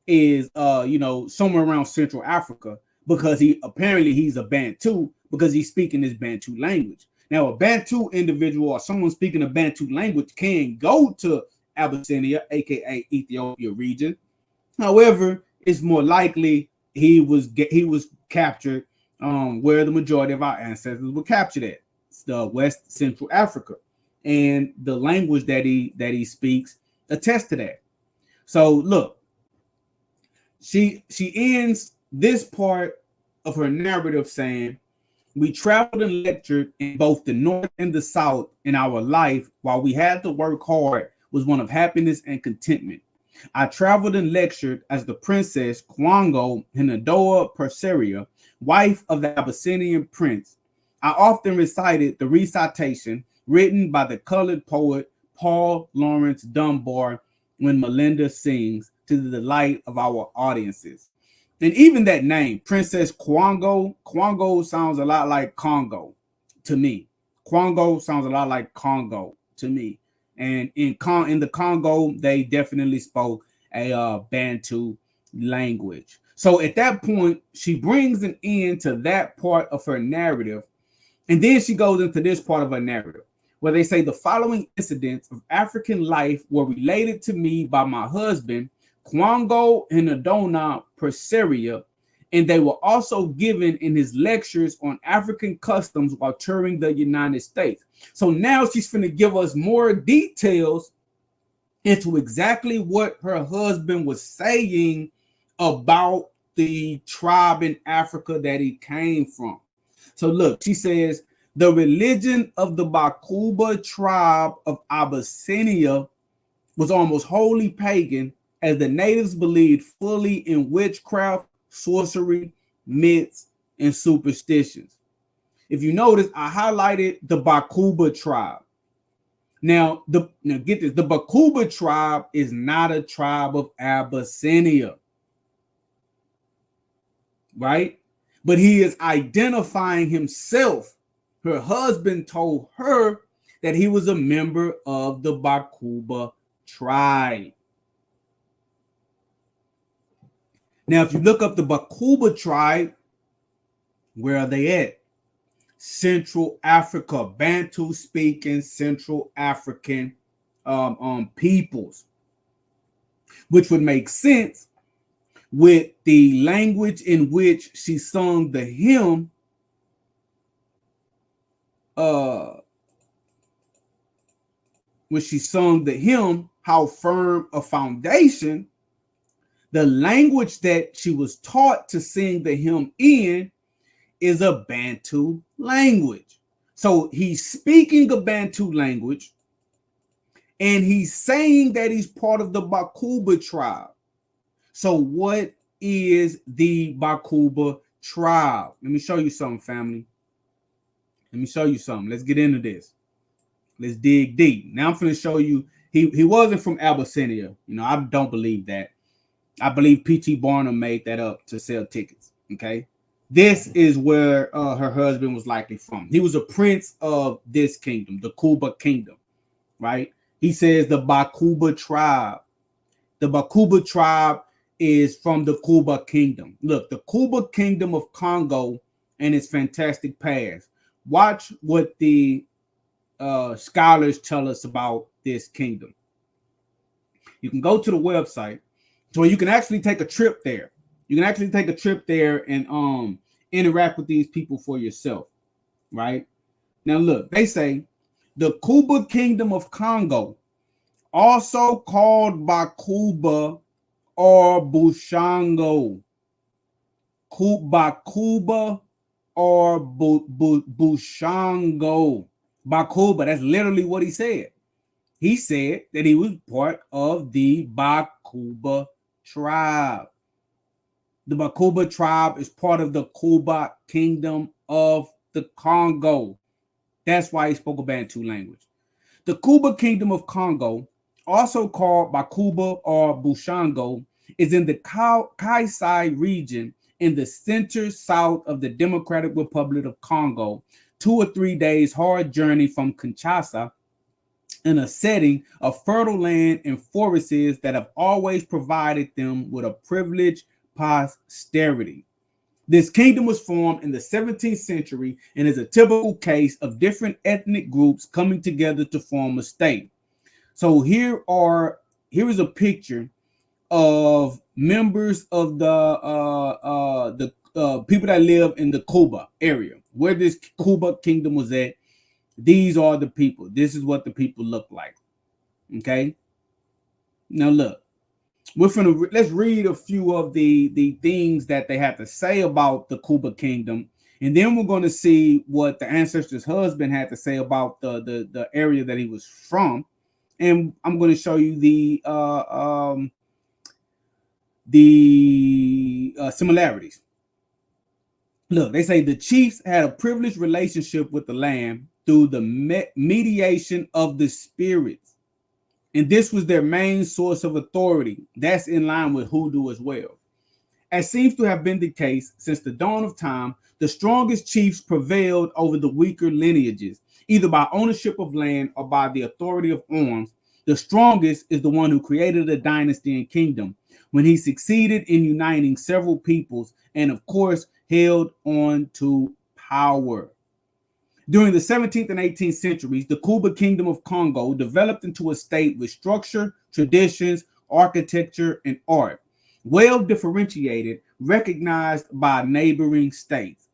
is somewhere around Central Africa, because he's a Bantu, because he's speaking this Bantu language. Now, a Bantu individual or someone speaking a Bantu language can go to Abyssinia, aka Ethiopia region. However, it's more likely he was captured where the majority of our ancestors were captured at, the West Central Africa, and the language that he speaks attests to that. So look, she ends this part of her narrative saying, "We traveled and lectured in both the North and the South, in our life, while we had to work hard, was one of happiness and contentment. I traveled and lectured as the princess Kwango Hinadoa Perseria, wife of the Abyssinian prince. I often recited the recitation written by the colored poet Paul Laurence Dunbar when Melinda sings, to the delight of our audiences." And even that name, Princess Kwango sounds a lot like Congo to me. Kwango sounds a lot like Congo to me. And in the Congo, they definitely spoke a Bantu language. So at that point, she brings an end to that part of her narrative. And then she goes into this part of her narrative, where they say, "The following incidents of African life were related to me by my husband, Kwango Hinadoa Perseria, and they were also given in his lectures on African customs while touring the United States." So now she's going to give us more details into exactly what her husband was saying about the tribe in Africa that he came from. So look, she says, "The religion of the Bakuba tribe of Abyssinia was almost wholly pagan, as the natives believed fully in witchcraft, sorcery, myths, and superstitions." If you notice, I highlighted the Bakuba tribe. Now get this, the Bakuba tribe is not a tribe of Abyssinia, right? But he is identifying himself. Her husband told her that he was a member of the Bakuba tribe. Now, if you look up the Bakuba tribe, where are they at? Central Africa, Bantu speaking Central African peoples, which would make sense with the language in which she sung the hymn, "How Firm a Foundation." The language that she was taught to sing the hymn in is a Bantu language. So he's speaking a Bantu language, and he's saying that he's part of the Bakuba tribe. So what is the Bakuba tribe? Let me show you something, family. Let me show you something. Let's get into this. Let's dig deep. Now I'm going to show you, he wasn't from Abyssinia. I don't believe that. I believe P.T. Barnum made that up to sell tickets. Okay. This is where her husband was likely from. He was a prince of this kingdom, the Kuba kingdom, right? He says the Bakuba tribe. The Bakuba tribe is from the Kuba kingdom. Look, the Kuba kingdom of Congo and its fantastic past. Watch what the scholars tell us about this kingdom. You can go to the website, so you can actually take a trip there. You can actually take a trip there and interact with these people for yourself, right? Now look, they say the Kuba kingdom of Congo, also called Bakuba or Bushango. Bakuba or Bushango. Bakuba, that's literally what he said. He said that he was part of the Bakuba tribe. The Bakuba tribe is part of the Kuba kingdom of the Congo. That's why he spoke a Bantu language. The Kuba Kingdom of Congo, also called Bakuba or Bushango, is in the Kaisai region in the center south of the Democratic Republic of Congo, 2 or 3 days hard journey from Kinshasa, in a setting of fertile land and forests that have always provided them with a privileged posterity. This kingdom was formed in the 17th century and is a typical case of different ethnic groups coming together to form a state. So here is a picture of members of the people that live in the Cuba area, where this Cuba kingdom was at. These are the people. This is what the people look like. Okay. Now look, let's read a few of the things that they had to say about the Cuba kingdom, and then we're going to see what the ancestor's husband had to say about the area that he was from, and I'm going to show you the similarities. Look, they say the chiefs had a privileged relationship with the land through the mediation of the spirits, and this was their main source of authority. That's in line with hoodoo as well. As seems to have been the case since the dawn of time, the strongest chiefs prevailed over the weaker lineages, either by ownership of land or by the authority of arms. The strongest is the one who created a dynasty and kingdom, when he succeeded in uniting several peoples and, of course, held on to power. During the 17th and 18th centuries, the Kuba Kingdom of Congo developed into a state with structure, traditions, architecture, and art, well differentiated, recognized by neighboring states.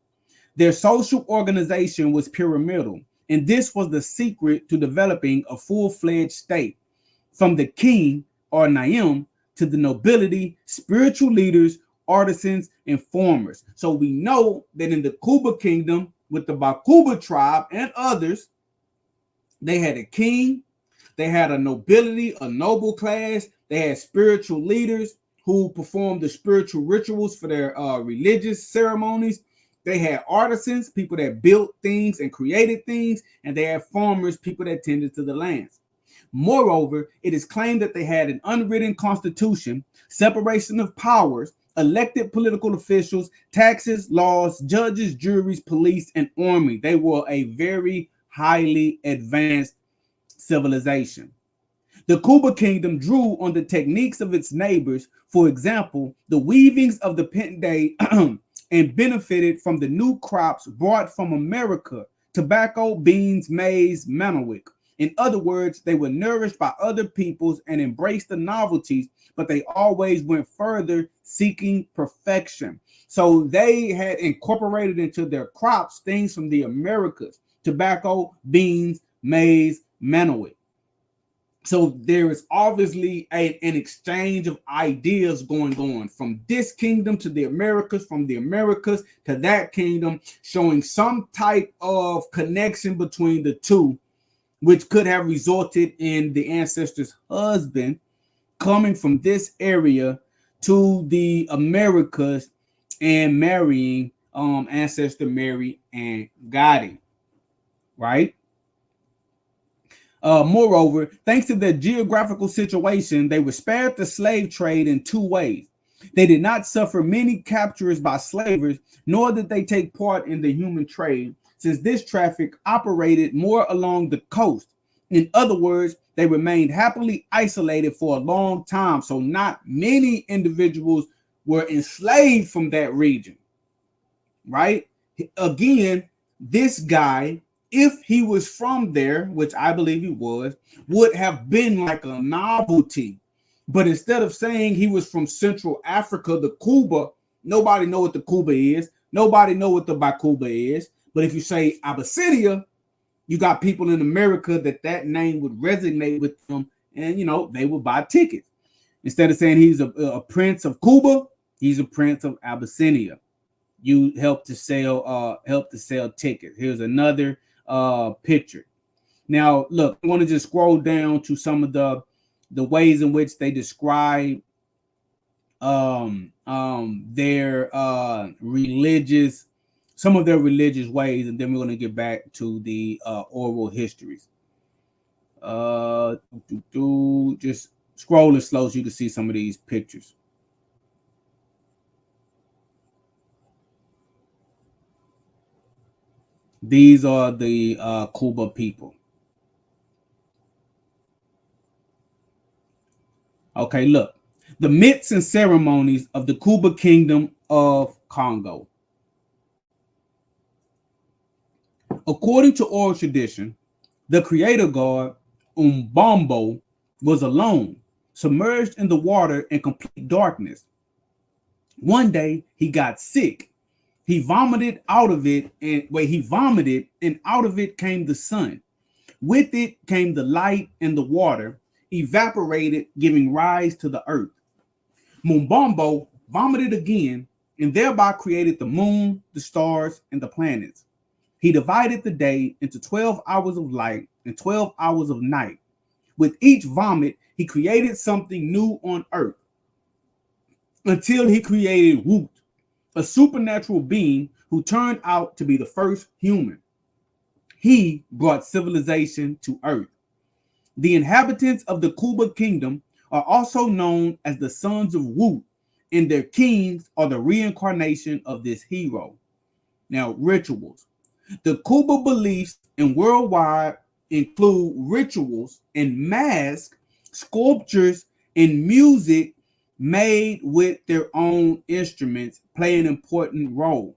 Their social organization was pyramidal, and this was the secret to developing a full-fledged state, from the king or Naim to the nobility, spiritual leaders, artisans, and farmers. So we know that in the Kuba Kingdom, with the Bakuba tribe and others, they had a king, they had a nobility, a noble class, they had spiritual leaders who performed the spiritual rituals for their religious ceremonies. They had artisans, people that built things and created things, and they had farmers, people that tended to the lands. Moreover, it is claimed that they had an unwritten constitution, separation of powers, elected political officials, taxes, laws, judges, juries, police, and army. They were a very highly advanced civilization. The Kuba kingdom drew on the techniques of its neighbors, for example, the weavings of the Pente and benefited from the new crops brought from America: tobacco, beans, maize, manioc. In other words, they were nourished by other peoples and embraced the novelties, but they always went further, seeking perfection. So they had incorporated into their crops things from the Americas: tobacco, beans, maize, manioc. So there is obviously an exchange of ideas going on from this kingdom to the Americas, from the Americas to that kingdom, showing some type of connection between the two, which could have resulted in the ancestor's husband coming from this area to the Americas and marrying ancestor Mary Anngady, right? Moreover, thanks to their geographical situation, they were spared the slave trade in two ways. They did not suffer many captures by slavers, nor did they take part in the human trade, since this traffic operated more along the coast. In other words, they remained happily isolated for a long time, so not many individuals were enslaved from that region, right? Again, this guy, if he was from there, which I believe he was, would have been like a novelty. But instead of saying he was from Central Africa, the Cuba, nobody know what the Cuba is. Nobody know what the Bakuba is. But if you say Abyssinia, you got people in America that name would resonate with them, and they would buy tickets. Instead of saying he's a prince of Cuba, he's a prince of Abyssinia. You help to sell tickets. Here's another picture. Now, look, I want to just scroll down to some of the ways in which they describe their some of their religious ways, and then we're going to get back to the oral histories. Just scrolling slow so you can see some of these pictures. These are the Kuba people. Okay, look. The myths and ceremonies of the Kuba Kingdom of Congo. According to oral tradition, the creator god Umbombo was alone, submerged in the water in complete darkness. One day he got sick. He vomited out of it, and out of it came the sun. With it came the light, and the water evaporated, giving rise to the earth. Mumbombo vomited again and thereby created the moon, the stars, and the planets. He divided the day into 12 hours of light and 12 hours of night. With each vomit, he created something new on earth until he created Woot, a supernatural being who turned out to be the first human. He brought civilization to earth. The inhabitants of the Kuba kingdom are also known as the sons of Woot, and their kings are the reincarnation of this hero. Now, rituals. The Kuba beliefs and worldwide include rituals and masks, sculptures, and music made with their own instruments play an important role.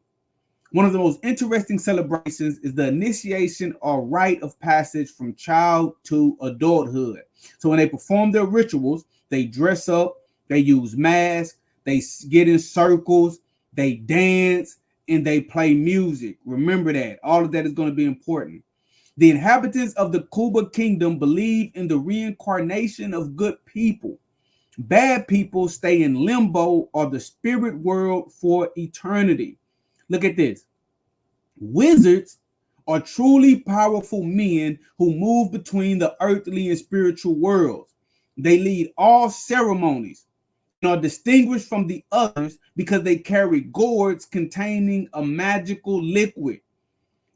One of the most interesting celebrations is the initiation or rite of passage from child to adulthood. So when they perform their rituals, they dress up, they use masks, they get in circles, they dance, and they play music. Remember that. All of that is going to be important. The inhabitants of the Kuba kingdom believe in the reincarnation of good people. Bad people stay in limbo or the spirit world for eternity. Look at this. Wizards are truly powerful men who move between the earthly and spiritual worlds. They lead all ceremonies and are distinguished from the others because they carry gourds containing a magical liquid.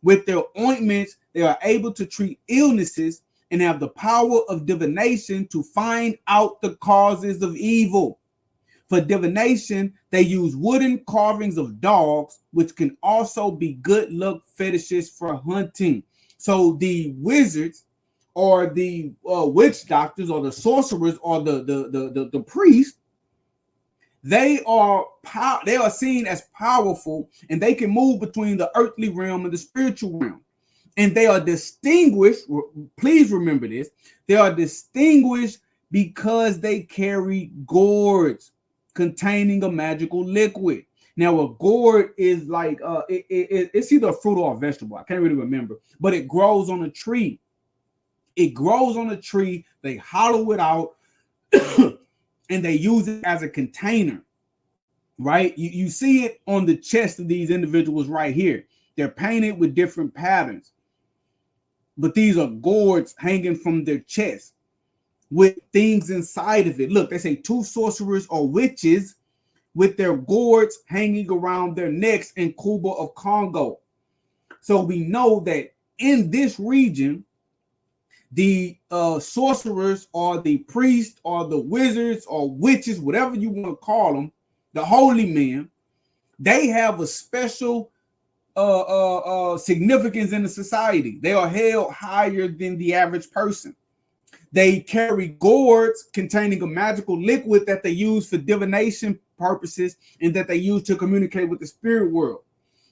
With their ointments, they are able to treat illnesses and have the power of divination to find out the causes of evil. For divination, they use wooden carvings of dogs, which can also be good luck fetishes for hunting. So the wizards or the witch doctors or the sorcerers or the priests, they are seen as powerful, and they can move between the earthly realm and the spiritual realm. And they are distinguished, please remember this, they are distinguished because they carry gourds containing a magical liquid. Now, a gourd is like it's either a fruit or a vegetable. I can't really remember, but it grows on a tree. It grows on a tree. They hollow it out and they use it as a container. Right? You see it on the chest of these individuals right here. They're painted with different patterns, but these are gourds hanging from their chest with things inside of it. Look, they say two sorcerers or witches with their gourds hanging around their necks in Kuba of Congo. So we know that in this region, the sorcerers or the priests or the wizards or witches, whatever you want to call them, the holy men, they have a special significance in the society. They are held higher than the average person. They carry gourds containing a magical liquid that they use for divination purposes and that they use to communicate with the spirit world.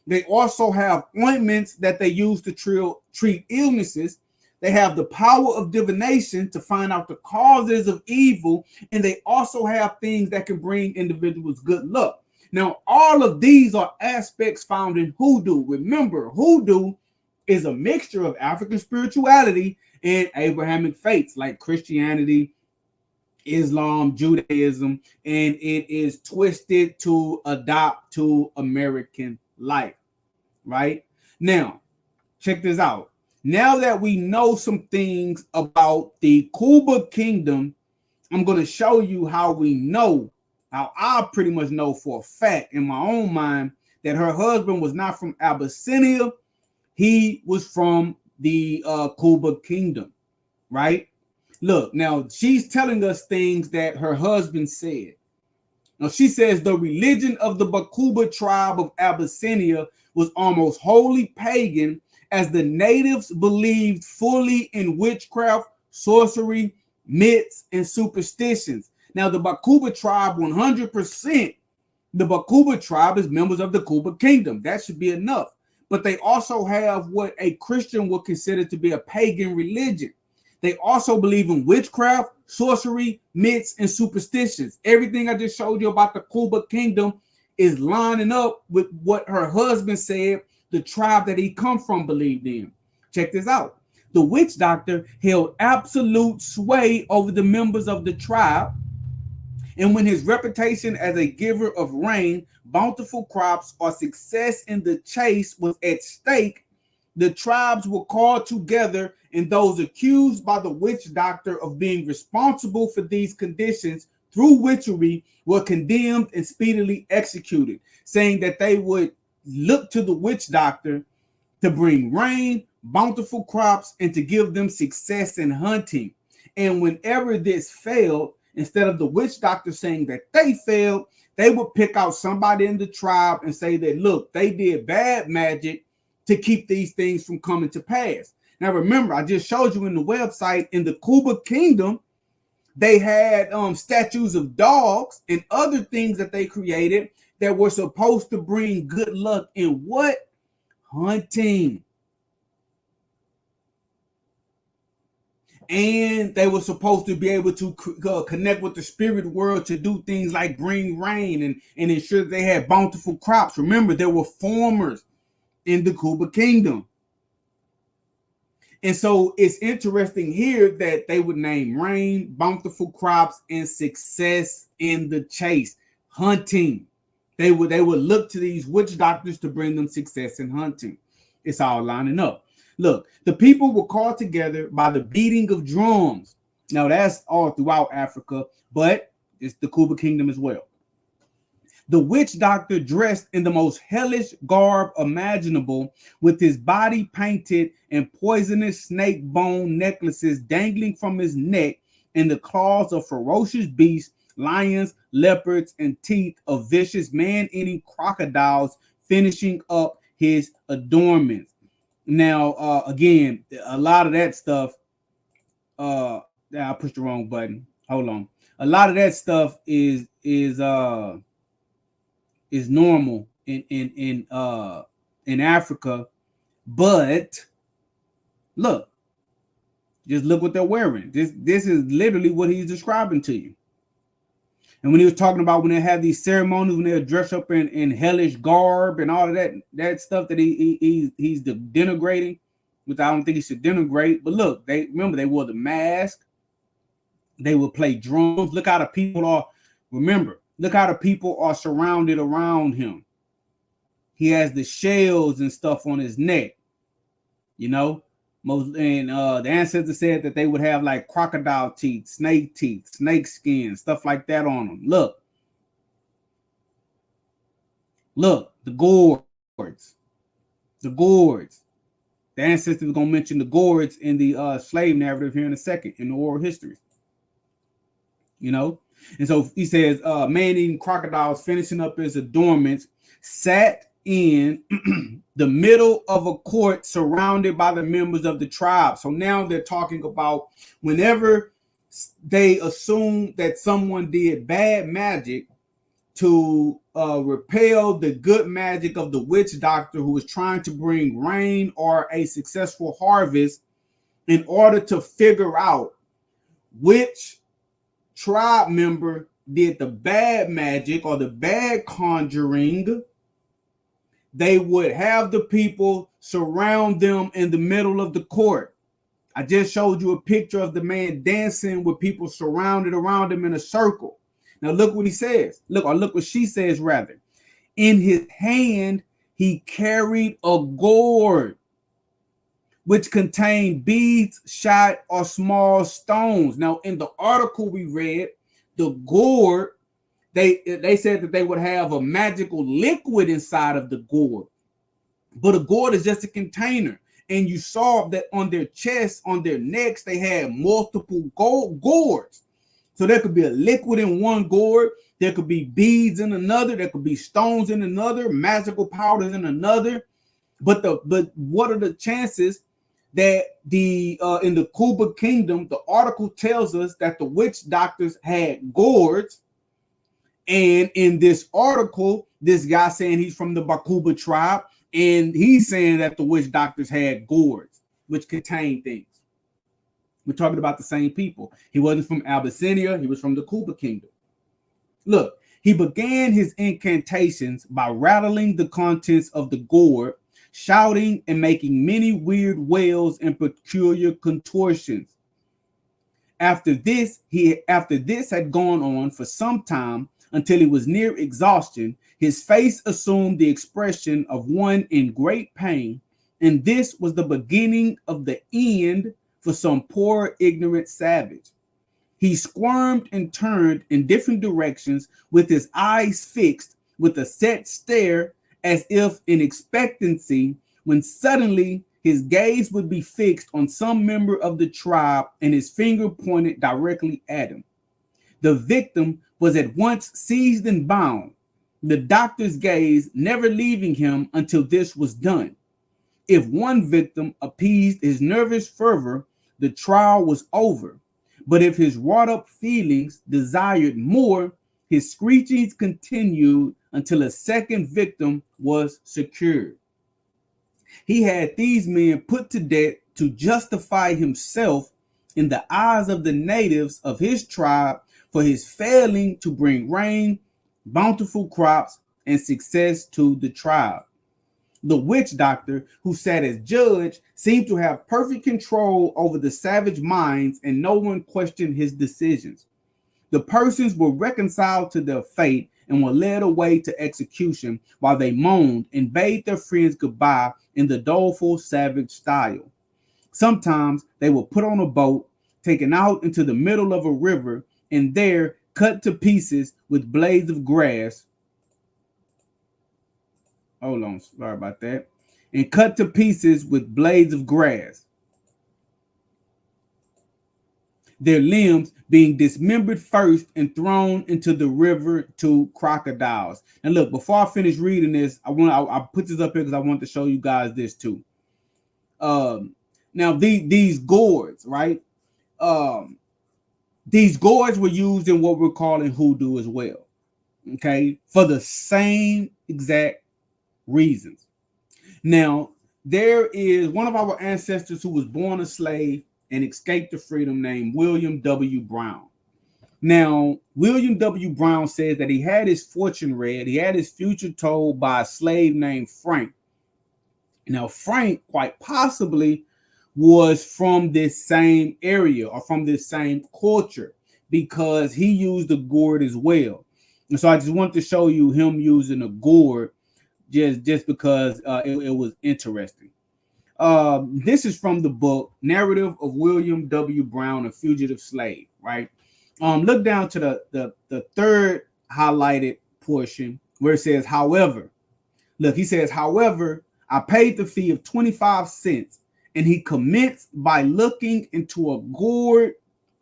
They also have ointments that they use to treat illnesses. They have the power of divination to find out the causes of evil, and they also have things that can bring individuals good luck. Now, all of these are aspects found in hoodoo. Remember, hoodoo is a mixture of African spirituality and Abrahamic faiths like Christianity, Islam, Judaism, and it is twisted to adopt to American life, right? Now, check this out. Now that we know some things about the Kuba kingdom, I'm going to show you how I pretty much know for a fact in my own mind that her husband was not from Abyssinia. He was from the Kuba kingdom, right? Look, now she's telling us things that her husband said. Now she says the religion of the Bakuba tribe of Abyssinia was almost wholly pagan, as the natives believed fully in witchcraft, sorcery, myths, and superstitions. Now the Bakuba tribe, 100%, the Bakuba tribe is members of the Kuba kingdom. That should be enough. But they also have what a Christian would consider to be a pagan religion. They also believe in witchcraft, sorcery, myths, and superstitions. Everything I just showed you about the Kuba kingdom is lining up with what her husband said the tribe that he come from believed in. Check this out. The witch doctor held absolute sway over the members of the tribe, and when his reputation as a giver of rain, bountiful crops, or success in the chase was at stake, the tribes were called together, and those accused by the witch doctor of being responsible for these conditions through witchery were condemned and speedily executed, saying that they would look to the witch doctor to bring rain, bountiful crops, and to give them success in hunting. And whenever this failed, instead of the witch doctor saying that they failed, they would pick out somebody in the tribe and say that, look, they did bad magic to keep these things from coming to pass. Now, remember, I just showed you in the website, in the Kuba kingdom, they had statues of dogs and other things that they created that were supposed to bring good luck in what? Hunting. And they were supposed to be able to connect with the spirit world to do things like bring rain and ensure that they had bountiful crops. Remember, there were farmers in the Kuba kingdom. And so it's interesting here that they would name rain, bountiful crops, and success in the chase, hunting. They would look to these witch doctors to bring them success in hunting. It's all lining up. Look, the people were called together by the beating of drums. Now that's all throughout Africa, but it's the Kuba kingdom as well. The witch doctor, dressed in the most hellish garb imaginable, with his body painted and poisonous snake bone necklaces dangling from his neck, and the claws of ferocious beasts, lions, leopards, and teeth of vicious man-eating crocodiles finishing up his adornments. Now, again, a lot of that stuff, I pushed the wrong button. Hold on. A lot of that stuff is normal in Africa, but look, just look what they're wearing. This is literally what he's describing to you. And when he was talking about when they have these ceremonies, when they're dressed up in hellish garb and all of that stuff that he's denigrating, which I don't think he should denigrate. But look, they wore the mask, they would play drums. Look how the people are. Remember, look how the people are surrounded around him. He has the shells and stuff on his neck, you know. The ancestors said that they would have like crocodile teeth, snake skin, stuff like that on them. Look, the gourds. The ancestors are gonna mention the gourds in the slave narrative here in a second in the oral history. You know, and so he says, man-eating crocodiles finishing up his adornments, sat in the middle of a court surrounded by the members of the tribe. So now they're talking about whenever they assume that someone did bad magic to repel the good magic of the witch doctor who was trying to bring rain or a successful harvest, in order to figure out which tribe member did the bad magic or the bad conjuring, they would have the people surround them in the middle of the court. I just showed you a picture of the man dancing with people surrounded around him in a circle. Now look what he says. Look what she says rather. In his hand, he carried a gourd which contained beads, shot, or small stones. Now in the article we read, the gourd, they said that they would have a magical liquid inside of the gourd, but a gourd is just a container. And you saw that on their chests, on their necks, they had multiple gold gourds. So there could be a liquid in one gourd, there could be beads in another, there could be stones in another, magical powders in another. But what are the chances that the in the Kuba kingdom, the article tells us that the witch doctors had gourds, and in this article, this guy saying he's from the Bakuba tribe, and he's saying that the witch doctors had gourds which contain things. We're talking about the same people. He wasn't from Abyssinia, he was from the Kuba kingdom. Look, he began his incantations by rattling the contents of the gourd, shouting and making many weird wails and peculiar contortions. After this had gone on for some time until he was near exhaustion, his face assumed the expression of one in great pain, and this was the beginning of the end for some poor ignorant savage. He squirmed and turned in different directions with his eyes fixed with a set stare as if in expectancy, when suddenly his gaze would be fixed on some member of the tribe and his finger pointed directly at him. The victim was at once seized and bound, the doctor's gaze never leaving him until this was done. If one victim appeased his nervous fervor, the trial was over. But if his wrought up feelings desired more, his screechings continued until a second victim was secured. He had these men put to death to justify himself in the eyes of the natives of his tribe for his failing to bring rain, bountiful crops, and success to the tribe. The witch doctor, who sat as judge, seemed to have perfect control over the savage minds, and no one questioned his decisions. The persons were reconciled to their fate and were led away to execution while they moaned and bade their friends goodbye in the doleful savage style. Sometimes they were put on a boat, taken out into the middle of a river, and there cut to pieces with blades of grass. Hold on, sorry about that. And cut to pieces with blades of grass, their limbs being dismembered first and thrown into the river to crocodiles. And look, before I finish reading this, I put this up here because I want to show you guys this too. Now these gourds, right? These gourds were used in what we're calling hoodoo as well. Okay, for the same exact reasons. Now, there is one of our ancestors who was born a slave and escaped to freedom named William W. Brown. Now, William W. Brown says that he had his fortune read, he had his future told by a slave named Frank. Now, Frank quite possibly was from this same area or from this same culture because he used the gourd as well. And so I just wanted to show you him using a gourd just because it was interesting. This is from the book Narrative of William W. Brown, a Fugitive Slave, right? Look down to the third highlighted portion where it says, however. Look, he says, however, I paid the fee of 25 cents, and he commenced by looking into a gourd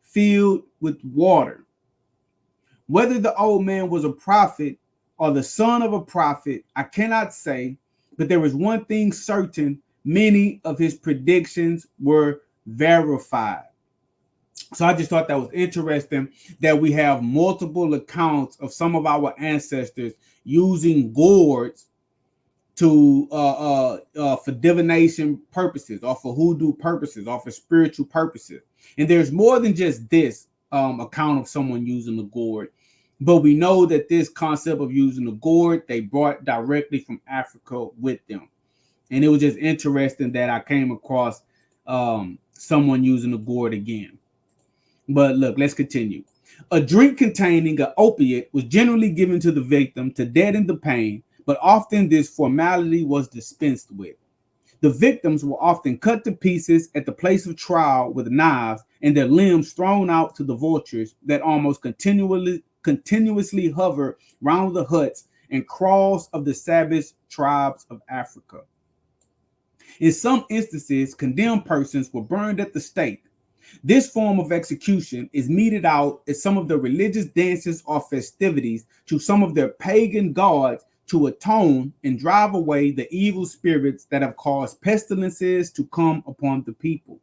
filled with water. Whether the old man was a prophet or the son of a prophet, I cannot say, but there is one thing certain: many of his predictions were verified. So I just thought that was interesting that we have multiple accounts of some of our ancestors using gourds to for divination purposes or for hoodoo purposes or for spiritual purposes. And there's more than just this account of someone using the gourd. But we know that this concept of using the gourd, they brought directly from Africa with them. And it was just interesting that I came across someone using the gourd again. But look, let's continue. A drink containing an opiate was generally given to the victim to deaden the pain, but often this formality was dispensed with. The victims were often cut to pieces at the place of trial with knives and their limbs thrown out to the vultures that almost continuously hover round the huts and kraals of the savage tribes of Africa. In some instances, condemned persons were burned at the stake. This form of execution is meted out at some of the religious dances or festivities to some of their pagan gods to atone and drive away the evil spirits that have caused pestilences to come upon the people.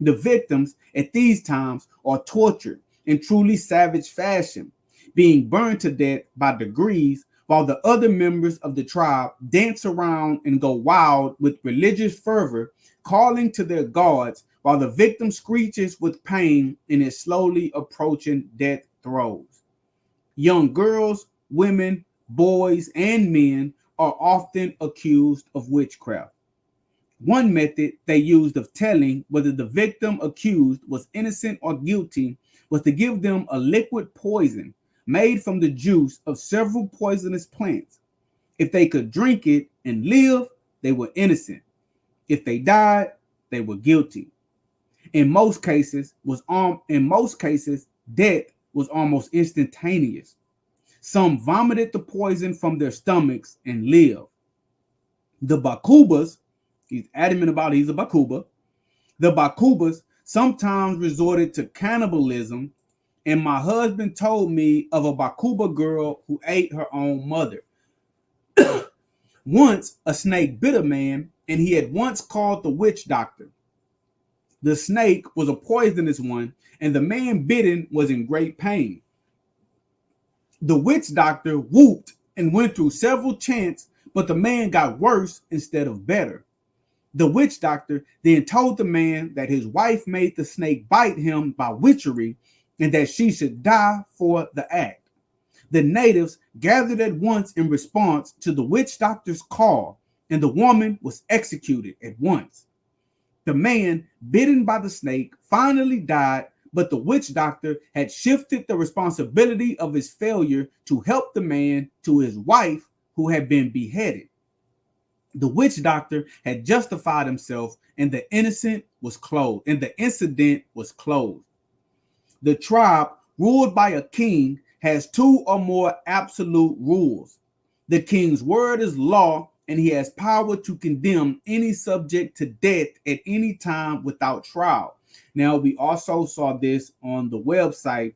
The victims at these times are tortured in truly savage fashion, being burned to death by degrees, while the other members of the tribe dance around and go wild with religious fervor, calling to their gods, while the victim screeches with pain and is slowly approaching death throes. Young girls, women, boys, and men are often accused of witchcraft. One method they used of telling whether the victim accused was innocent or guilty was to give them a liquid poison made from the juice of several poisonous plants. If they could drink it and live, they were innocent. If they died, they were guilty. In most cases, death was almost instantaneous. Some vomited the poison from their stomachs and lived. The Bakubas, he's adamant about he's a Bakuba. The Bakubas sometimes resorted to cannibalism, and my husband told me of a Bakuba girl who ate her own mother. Once a snake bit a man, and he had once called the witch doctor. The snake was a poisonous one, and the man bitten was in great pain. The witch doctor whooped and went through several chants, but the man got worse instead of better. The witch doctor then told the man that his wife made the snake bite him by witchery and that she should die for the act. The natives gathered at once in response to the witch doctor's call, and the woman was executed at once. The man bitten by the snake finally died, but the witch doctor had shifted the responsibility of his failure to help the man to his wife who had been beheaded. The witch doctor had justified himself, and the incident was closed. The tribe, ruled by a king, has two or more absolute rules. The king's word is law, and he has power to condemn any subject to death at any time without trial. Now, we also saw this on the website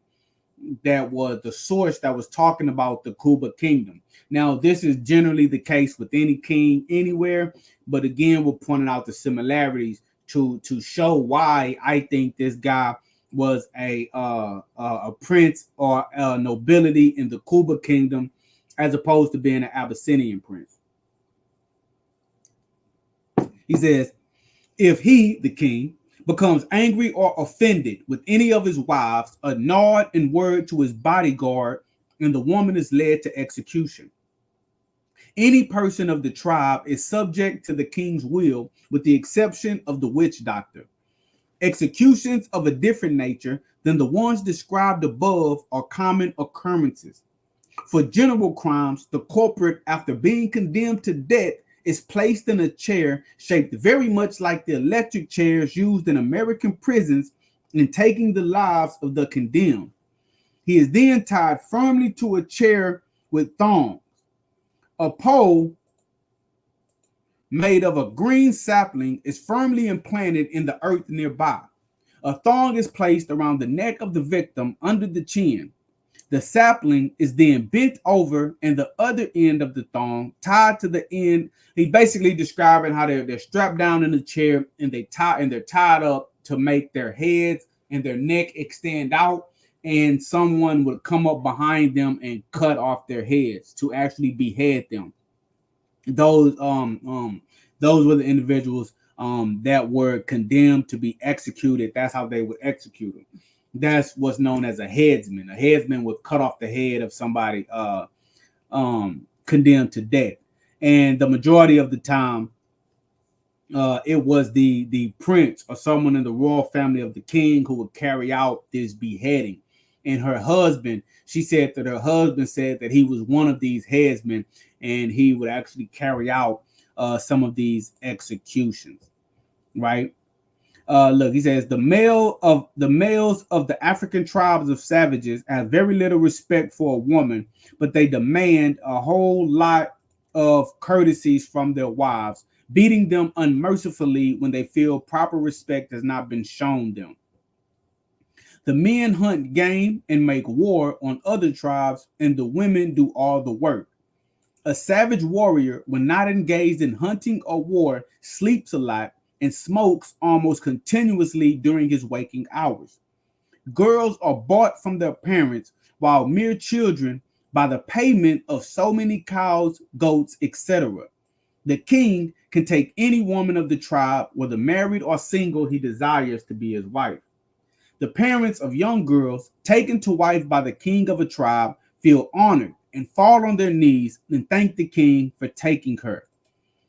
that was the source that was talking about the Kuba kingdom. Now, this is generally the case with any king anywhere, but again, we're pointing out the similarities to show why I think this guy was a prince or a nobility in the Kuba kingdom, as opposed to being an Abyssinian prince. He says, if he, the king, becomes angry or offended with any of his wives, a nod and word to his bodyguard, and the woman is led to execution. Any person of the tribe is subject to the king's will, with the exception of the witch doctor. Executions of a different nature than the ones described above are common occurrences. For general crimes, the culprit, after being condemned to death, is placed in a chair shaped very much like the electric chairs used in American prisons in taking the lives of the condemned. He is then tied firmly to a chair with thongs. A pole made of a green sapling is firmly implanted in the earth nearby. A thong is placed around the neck of the victim under the chin. The sapling is then bent over, and the other end of the thong tied to the end. He's basically describing how they're strapped down in the chair, and they're tied up to make their heads and their neck extend out, and someone would come up behind them and cut off their heads to actually behead them. Those were the individuals that were condemned to be executed. That's how they would execute them. That's what's known as a headsman. A headsman would cut off the head of somebody condemned to death. And the majority of the time, it was the prince or someone in the royal family of the king who would carry out this beheading. And her husband, she said that her husband said that he was one of these headsmen, and he would actually carry out some of these executions, right? Look, he says the males of the African tribes of savages have very little respect for a woman, but they demand a whole lot of courtesies from their wives. beating them unmercifully when they feel proper respect has not been shown them. The men hunt game and make war on other tribes, and the women do all the work. A savage warrior, when not engaged in hunting or war, sleeps a lot and smokes almost continuously during his waking hours. Girls are bought from their parents, while mere children by the payment of so many cows, goats, etc. The king can take any woman of the tribe, whether married or single, he desires to be his wife. The parents of young girls taken to wife by the king of a tribe feel honored and fall on their knees and thank the king for taking her.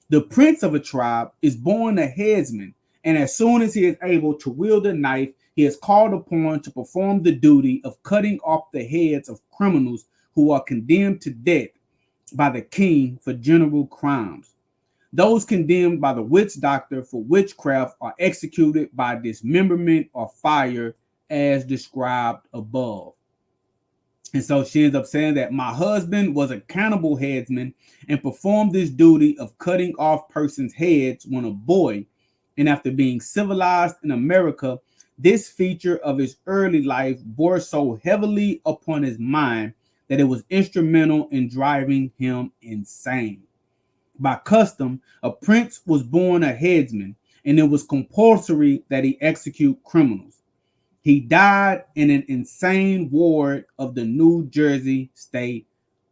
The prince of a tribe is born a headsman, and as soon as he is able to wield a knife, he is called upon to perform the duty of cutting off the heads of criminals who are condemned to death by the king for general crimes. Those condemned by the witch doctor for witchcraft are executed by dismemberment or fire as described above. And so she ends up saying that my husband was a cannibal headsman and performed this duty of cutting off persons' heads when a boy. And after being civilized in America, this feature of his early life bore so heavily upon his mind that it was instrumental in driving him insane. By custom, a prince was born a headsman, and it was compulsory that he execute criminals. He died in an insane ward of the New Jersey State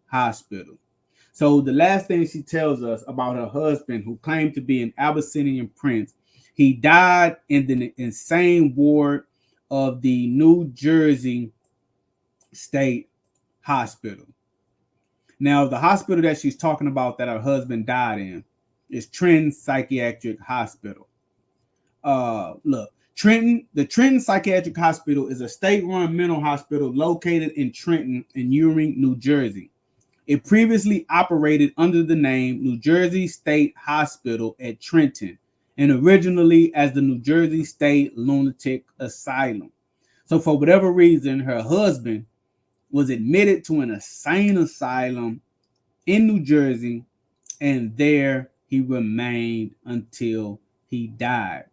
Hospital. So the last thing she tells us about her husband, who claimed to be an Abyssinian prince, he died in the insane ward of the New Jersey State Hospital. Now, the hospital that she's talking about that her husband died in is Trenton Psychiatric Hospital. Look, the Trenton Psychiatric Hospital is a state-run mental hospital located in Trenton and Ewing, New Jersey. It previously operated under the name New Jersey State Hospital at Trenton, and originally as the New Jersey State Lunatic Asylum. So for whatever reason, her husband was admitted to an insane asylum in New Jersey, and there he remained until he died.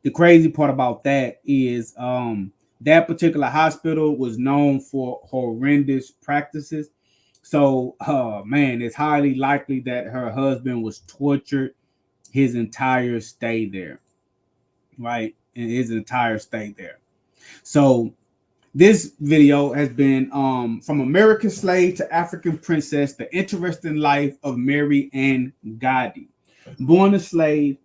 The crazy part about that is that particular hospital was known for horrendous practices. So, man, it's highly likely that her husband was tortured his entire stay there, right? And his entire stay there. So, this video has been from American slave to African princess, the interesting life of Mary Anngady. Born a slave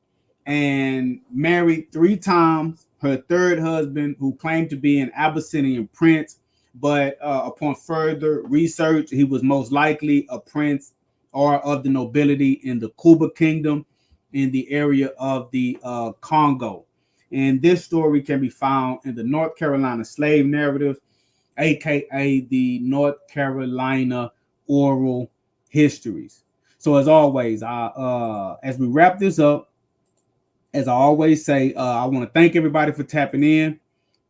and married 3 times. Her third husband, who claimed to be an Abyssinian prince, but upon further research, he was most likely a prince or of the nobility in the Bakuba kingdom in the area of the Congo. And this story can be found in the North Carolina slave narratives, aka the North Carolina oral histories. So as always, as we wrap this up, as I always say, I want to thank everybody for tapping in.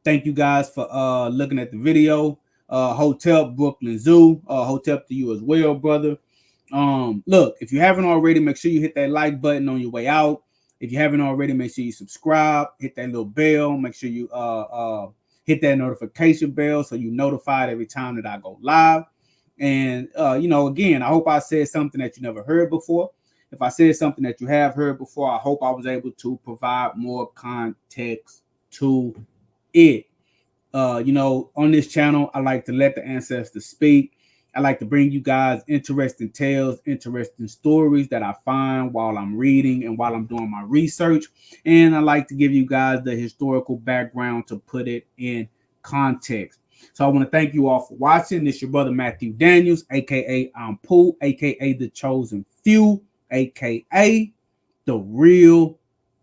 Thank you guys for looking at the video. Hotel Brooklyn Zoo, hotel to you as well, brother. Look, if you haven't already, make sure you hit that like button on your way out. If you haven't already, make sure you subscribe, hit that little bell, make sure you hit that notification bell so you notified every time that I go live. And again, I hope I said something that you never heard before. If I said something that you have heard before, I hope I was able to provide more context to it. On this channel, I like to let the ancestors speak. I like to bring you guys interesting tales, interesting stories that I find while I'm reading and while I'm doing my research. And I like to give you guys the historical background to put it in context. So I want to thank you all for watching. This is your brother Matthew Daniels, aka I'm Pooh, aka the Chosen Few, aka the real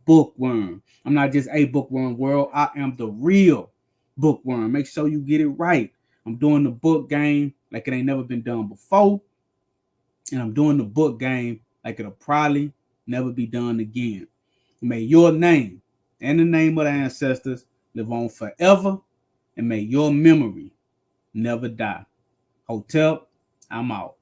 bookworm. I'm not just a bookworm world. I am the real bookworm. Make sure you get it right. I'm doing the book game like it ain't never been done before. And I'm doing the book game like it'll probably never be done again. May your name and the name of the ancestors live on forever. And may your memory never die. Hotel, I'm out.